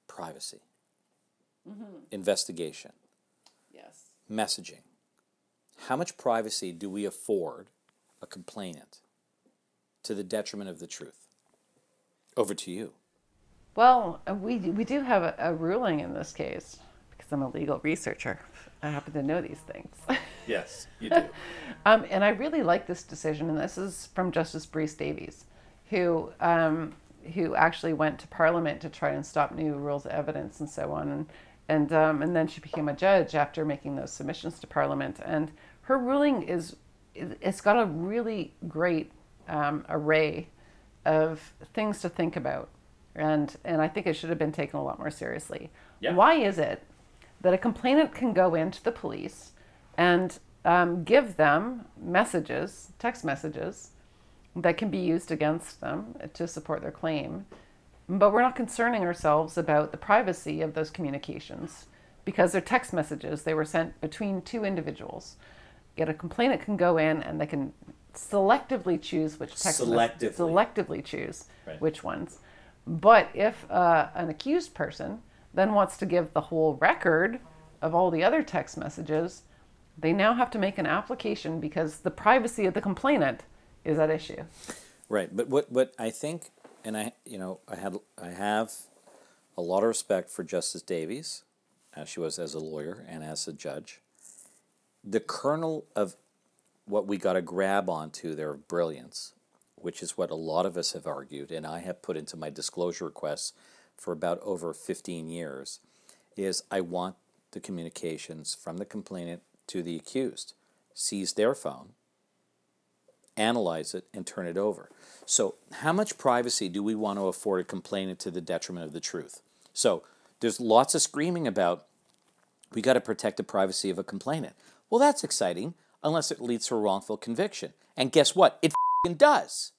privacy, investigation, Yes. messaging. How much privacy do we afford a complainant to the detriment of the truth? Over to you. Well, we do have a ruling in this case because I'm a legal researcher. I happen to know these things. Yes, you do. And I really like this decision, and this is from Justice Brees Davies, who actually went to Parliament to try and stop new rules of evidence and so on, and then she became a judge after making those submissions to Parliament. And her ruling it's got a really great array of things to think about, and I think it should have been taken a lot more seriously. Yeah. Why is it that a complainant can go into the police and give them messages, text messages, that can be used against them to support their claim, but we're not concerning ourselves about the privacy of those communications because they're text messages. They were sent between two individuals. Yet a complainant can go in and they can selectively choose which text selectively choose Right. which ones. But if an accused person then wants to give the whole record of all the other text messages, they now have to make an application because the privacy of the complainant is at issue. Right, but what I think, and I have a lot of respect for Justice Davies, as she was as a lawyer and as a judge. The kernel of what we got to grab onto there of brilliance, which is what a lot of us have argued, and I have put into my disclosure requests for about over 15 years, is I want the communications from the complainant to the accused. Seize their phone, analyze it, and turn it over. So how much privacy do we want to afford a complainant to the detriment of the truth? So there's lots of screaming about we got to protect the privacy of a complainant. Well, that's exciting, unless it leads to a wrongful conviction. And guess what? It f***ing does.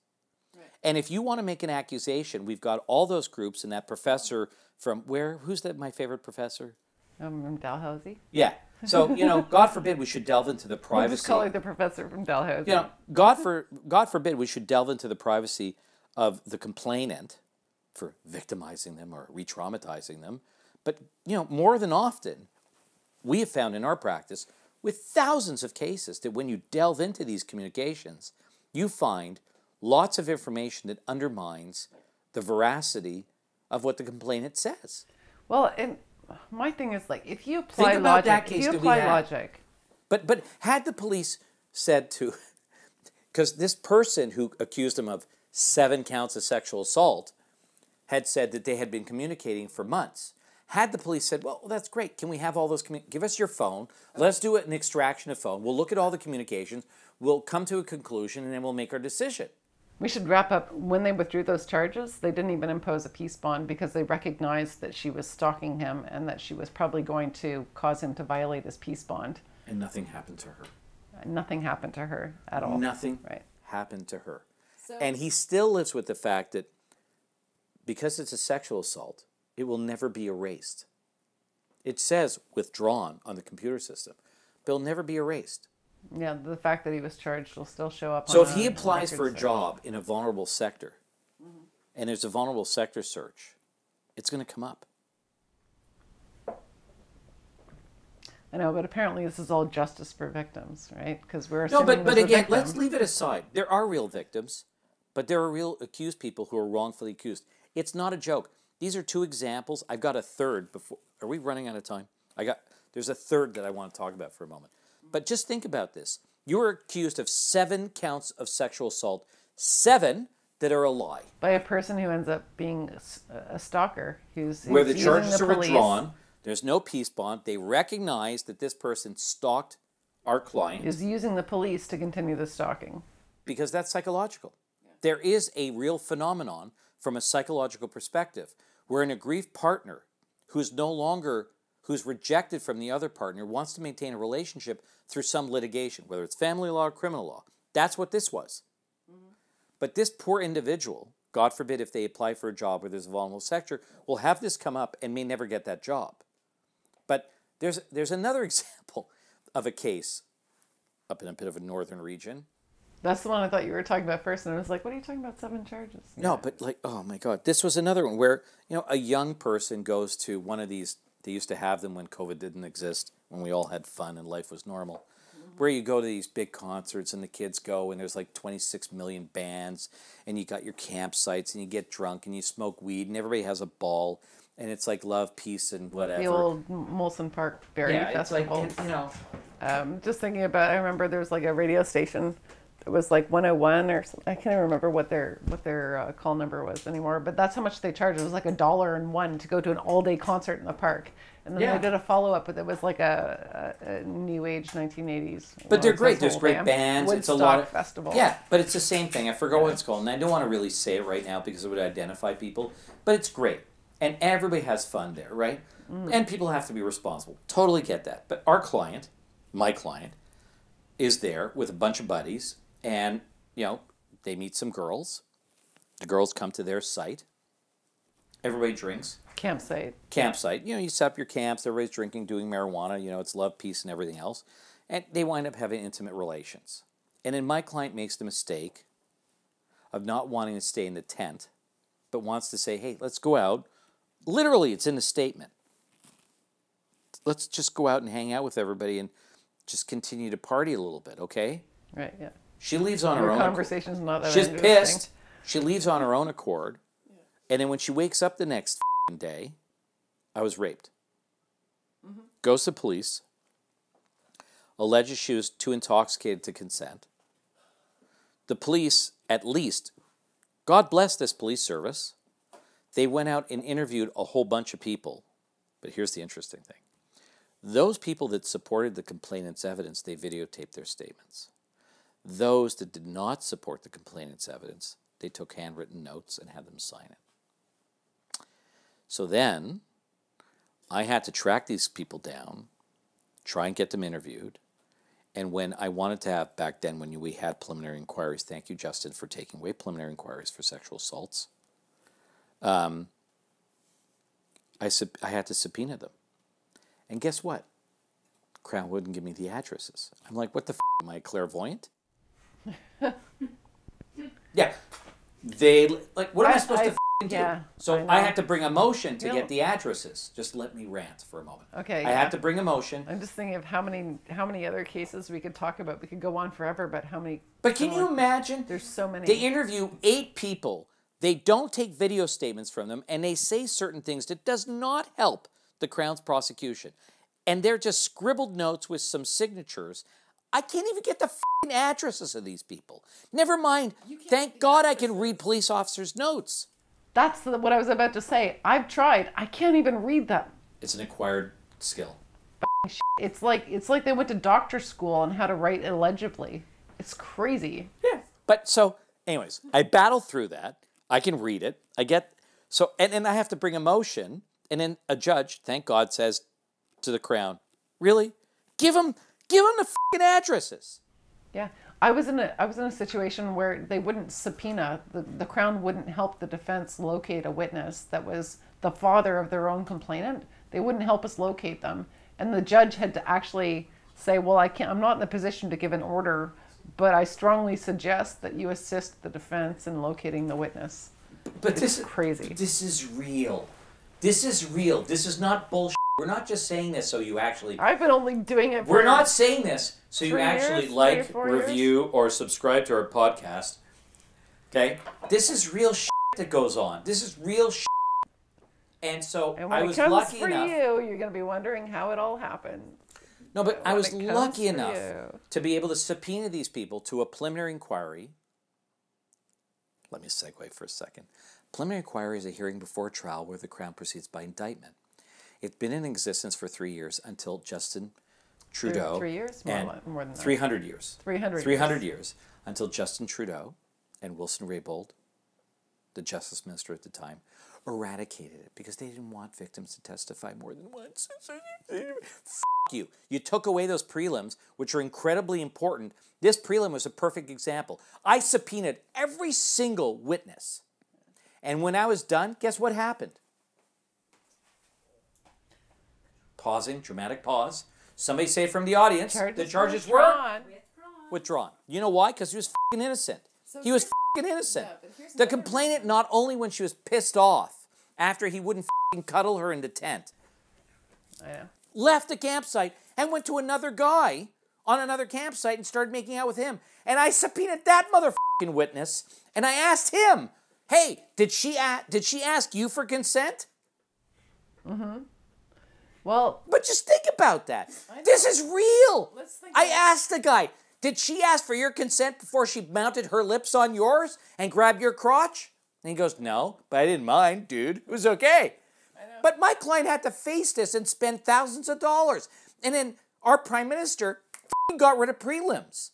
Right. And if you want to make an accusation, we've got all those groups and that professor from where? Who's my favorite professor? From Dalhousie. Yeah. So, God forbid we should delve into the privacy. We'll just call her the professor from Dalhousie. God forbid we should delve into the privacy of the complainant for victimizing them or re-traumatizing them. But, more than often, we have found in our practice with thousands of cases that when you delve into these communications, you find lots of information that undermines the veracity of what the complainant says. Well, and my thing is like, if you apply Think about logic, that case if you that we apply had. logic, But had the police said to, because this person who accused him of 7 counts of sexual assault had said that they had been communicating for months. Had the police said, well, that's great. Can we have all those, give us your phone. Let's do an extraction of phone. We'll look at all the communications. We'll come to a conclusion and then we'll make our decision. we should wrap up. When they withdrew those charges, they didn't even impose a peace bond because they recognized that she was stalking him and that she was probably going to cause him to violate his peace bond. And nothing happened to her. Nothing happened to her at all. Nothing Right. happened to her. And he still lives with the fact that because it's a sexual assault, it will never be erased. It says withdrawn on the computer system, but it'll never be erased. Yeah, the fact that he was charged will still show up. So on if he a applies for a record job in a vulnerable sector, and there's a vulnerable sector search, it's going to come up. I know, but apparently this is all justice for victims, right? Because we're No, assuming but there's a again, victim. let's leave it aside. There are real victims, but there are real accused people who are wrongfully accused. It's not a joke. These are 2 examples. I've got a third before. Are we running out of time? There's a third that I want to talk about for a moment. But just think about this. You are accused of 7 counts of sexual assault, 7 that are a lie. By a person who ends up being a stalker, who's Where the using charges the are police. withdrawn, there's no peace bond. They recognize that this person stalked our client. Is using the police to continue the stalking. Because that's psychological. There is a real phenomenon from a psychological perspective where an aggrieved partner who's rejected from the other partner wants to maintain a relationship through some litigation, whether it's family law or criminal law. That's what this was. But this poor individual, God forbid if they apply for a job where there's a vulnerable sector, will have this come up and may never get that job. But there's another example of a case up in a bit of a northern region. That's the one I thought you were talking about first, and I was like, what are you talking about, 7 charges? No, but like, oh my God, this was another one where, a young person goes to one of these, they used to have them when COVID didn't exist, when we all had fun and life was normal, where you go to these big concerts and the kids go and there's like 26 million bands and you got your campsites and you get drunk and you smoke weed and everybody has a ball and it's like love, peace, and whatever. The old Molson Park Berry Festival. It's like, Just thinking about, I remember there was like a radio station. It was like 101 or something. I can't even remember what their call number was anymore. But that's how much they charged. It was like $1.01 to go to an all-day concert in the park. And then they did a follow-up, but it was like a new age 1980s. But they're great. There's great bands. Woodstock it's a lot of festival. Yeah, but it's the same thing. I forgot what it's called, and I don't want to really say it right now because it would identify people. But it's great, and everybody has fun there, right? And people have to be responsible. Totally get that. But our client, my client, is there with a bunch of buddies. And, they meet some girls. The girls come to their site. Everybody drinks. Campsite. You set up your camps. Everybody's drinking, doing marijuana. It's love, peace, and everything else. And they wind up having intimate relations. And then my client makes the mistake of not wanting to stay in the tent, but wants to say, hey, let's go out. Literally, it's in the statement. Let's just go out and hang out with everybody and just continue to party a little bit, okay? Right, yeah. She leaves on her own. Conversation's not that She's interesting. pissed. She leaves on her own accord. And then when she wakes up the next day, I was raped. Goes to police. Alleges she was too intoxicated to consent. The police, at least, God bless this police service, they went out and interviewed a whole bunch of people. But here's the interesting thing. Those people that supported the complainant's evidence, they videotaped their statements. Those that did not support the complainant's evidence, they took handwritten notes and had them sign it. So then, I had to track these people down, try and get them interviewed, and when I wanted to have, back then when we had preliminary inquiries, thank you, Justin, for taking away preliminary inquiries for sexual assaults, I had to subpoena them. And guess what? Crown wouldn't give me the addresses. I'm like, what the f***, am I clairvoyant? Yeah. What am I supposed to do? Yeah, So I had to bring a motion to get the addresses. Just let me rant for a moment. Okay. I had to bring a motion. I'm just thinking of how many other cases we could talk about. We could go on forever, but how many? But can you imagine? There's so many. They interview 8 people. They don't take video statements from them, and they say certain things that does not help the Crown's prosecution. And they're just scribbled notes with some signatures. I can't even get the f***ing addresses of these people. Never mind. Thank God I can read police officers' notes. That's what I was about to say. I've tried. I can't even read them. It's an acquired skill. It's like they went to doctor school on how to write illegibly. It's crazy. Yeah. But so, anyways, I battle through that. I can read it. I get so, and I have to bring a motion, and then a judge, thank God, says to the Crown, "Really? Give them the f***ing addresses." Yeah. I was in a situation where they wouldn't subpoena, the Crown wouldn't help the defense locate a witness that was the father of their own complainant. They wouldn't help us locate them. And the judge had to actually say, well, I'm not in the position to give an order, but I strongly suggest that you assist the defense in locating the witness. But this is crazy. This is real. This is real. This is not bullshit. We're not just saying this so you actually... I've been only doing it for... We're not saying this so you 3 actually years, like, 3 or 4 review, or subscribe to our podcast. Okay? This is real shit that goes on. This is real shit. And so And when I it was comes lucky for enough... you, you're going to be wondering how it all happened. No, but I when was it comes lucky for enough you. to be able to subpoena these people to a preliminary inquiry. Let me segue for a second. Preliminary inquiry is a hearing before a trial where the Crown proceeds by indictment. It's been in existence for 3 years until Justin Trudeau. 3 years? More than that. 300 years. 300 years until Justin Trudeau and Wilson Raybould, the Justice Minister at the time, eradicated it because they didn't want victims to testify more than once. F*** you. You took away those prelims, which are incredibly important. This prelim was a perfect example. I subpoenaed every single witness. And when I was done, guess what happened? Pausing, dramatic pause. Somebody say from the audience, the charges were withdrawn. You know why? Because he was f***ing innocent. He was f***ing innocent. The complainant, not only when she was pissed off after he wouldn't f***ing cuddle her in the tent, left the campsite and went to another guy on another campsite and started making out with him. And I subpoenaed that motherfucking witness, and I asked him, hey, did she ask you for consent? Mm-hmm. Well, but just think about that. This is real. I asked the guy, did she ask for your consent before she mounted her lips on yours and grabbed your crotch? And he goes, no, but I didn't mind, dude. It was okay. But my client had to face this and spend thousands of dollars. And then our prime minister got rid of prelims.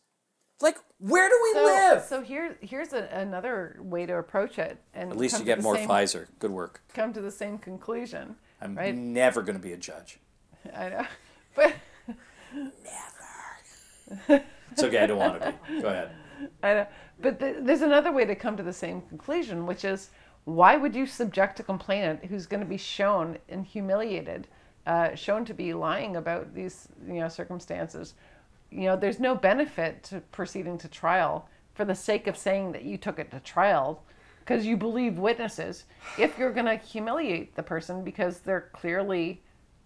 Like, where do we live? So here's another way to approach it. And at least you get more Pfizer. Good work. Come to the same conclusion. I'm right? never going to be a judge. I know. But never. It's okay, I don't want to be. Go ahead. I know. But there's another way to come to the same conclusion, which is, why would you subject a complainant who's going to be shown and humiliated, shown to be lying about these circumstances? There's no benefit to proceeding to trial for the sake of saying that you took it to trial because you believe witnesses, if you're going to humiliate the person because they're clearly,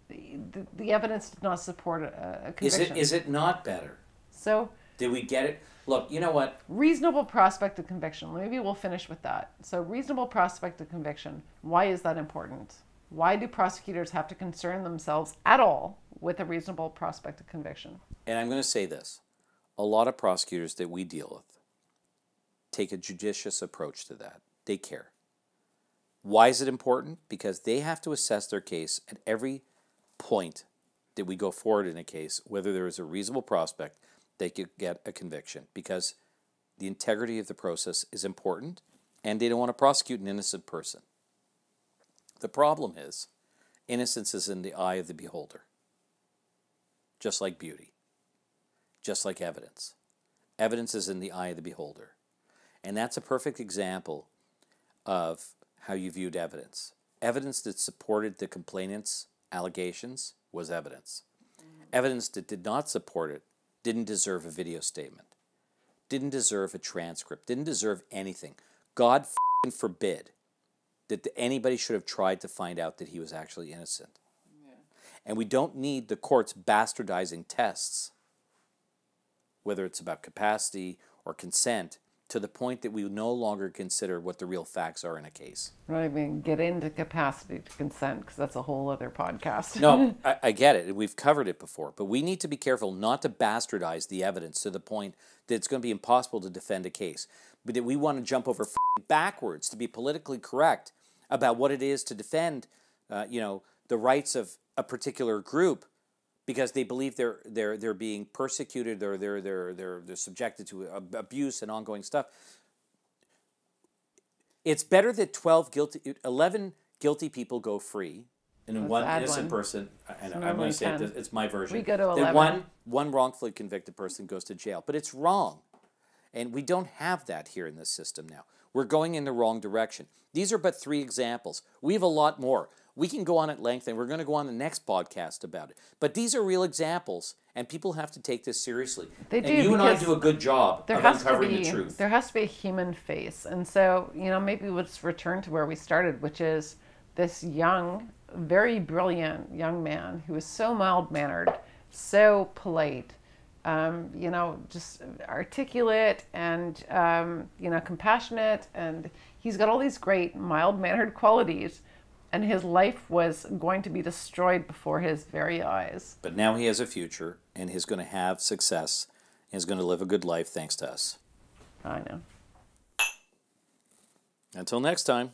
the evidence did not support a conviction. Is it not better? So did we get it? Look, you know what? Reasonable prospect of conviction. Maybe we'll finish with that. So reasonable prospect of conviction. Why is that important? Why do prosecutors have to concern themselves at all with a reasonable prospect of conviction? And I'm going to say this. A lot of prosecutors that we deal with take a judicious approach to that. They care. Why is it important? Because they have to assess their case at every point that we go forward in a case, whether there is a reasonable prospect they could get a conviction, because the integrity of the process is important, and they don't want to prosecute an innocent person. The problem is, innocence is in the eye of the beholder, just like beauty, just like evidence. Evidence is in the eye of the beholder. And that's a perfect example of how you viewed evidence. Evidence that supported the complainant's allegations was evidence. Evidence that did not support it didn't deserve a video statement, didn't deserve a transcript, didn't deserve anything. God forbid that anybody should have tried to find out that he was actually innocent. Yeah. And we don't need the courts bastardizing tests, whether it's about capacity or consent, to the point that we no longer consider what the real facts are in a case. Right, I mean, get into capacity to consent, because that's a whole other podcast. No, I get it. We've covered it before. But we need to be careful not to bastardize the evidence to the point that it's going to be impossible to defend a case. But that we want to jump over backwards to be politically correct about what it is to defend, the rights of a particular group, because they believe they're being persecuted or they're subjected to abuse and ongoing stuff. It's better that 11 guilty people go free, and one innocent person. And I'm going to say it's my version. We go to 11. That one wrongfully convicted person goes to jail, but it's wrong, and we don't have that here in this system now. We're going in the wrong direction. These are but 3 examples. We have a lot more. We can go on at length, and we're going to go on the next podcast about it. But these are real examples, and people have to take this seriously. They do, and you and I do a good job of uncovering the truth. There has to be a human face. And so, maybe let's return to where we started, which is this young, very brilliant young man who is so mild-mannered, so polite, just articulate and, compassionate. And he's got all these great mild-mannered qualities. And his life was going to be destroyed before his very eyes. But now he has a future, and he's going to have success, and he's going to live a good life thanks to us. I know. Until next time.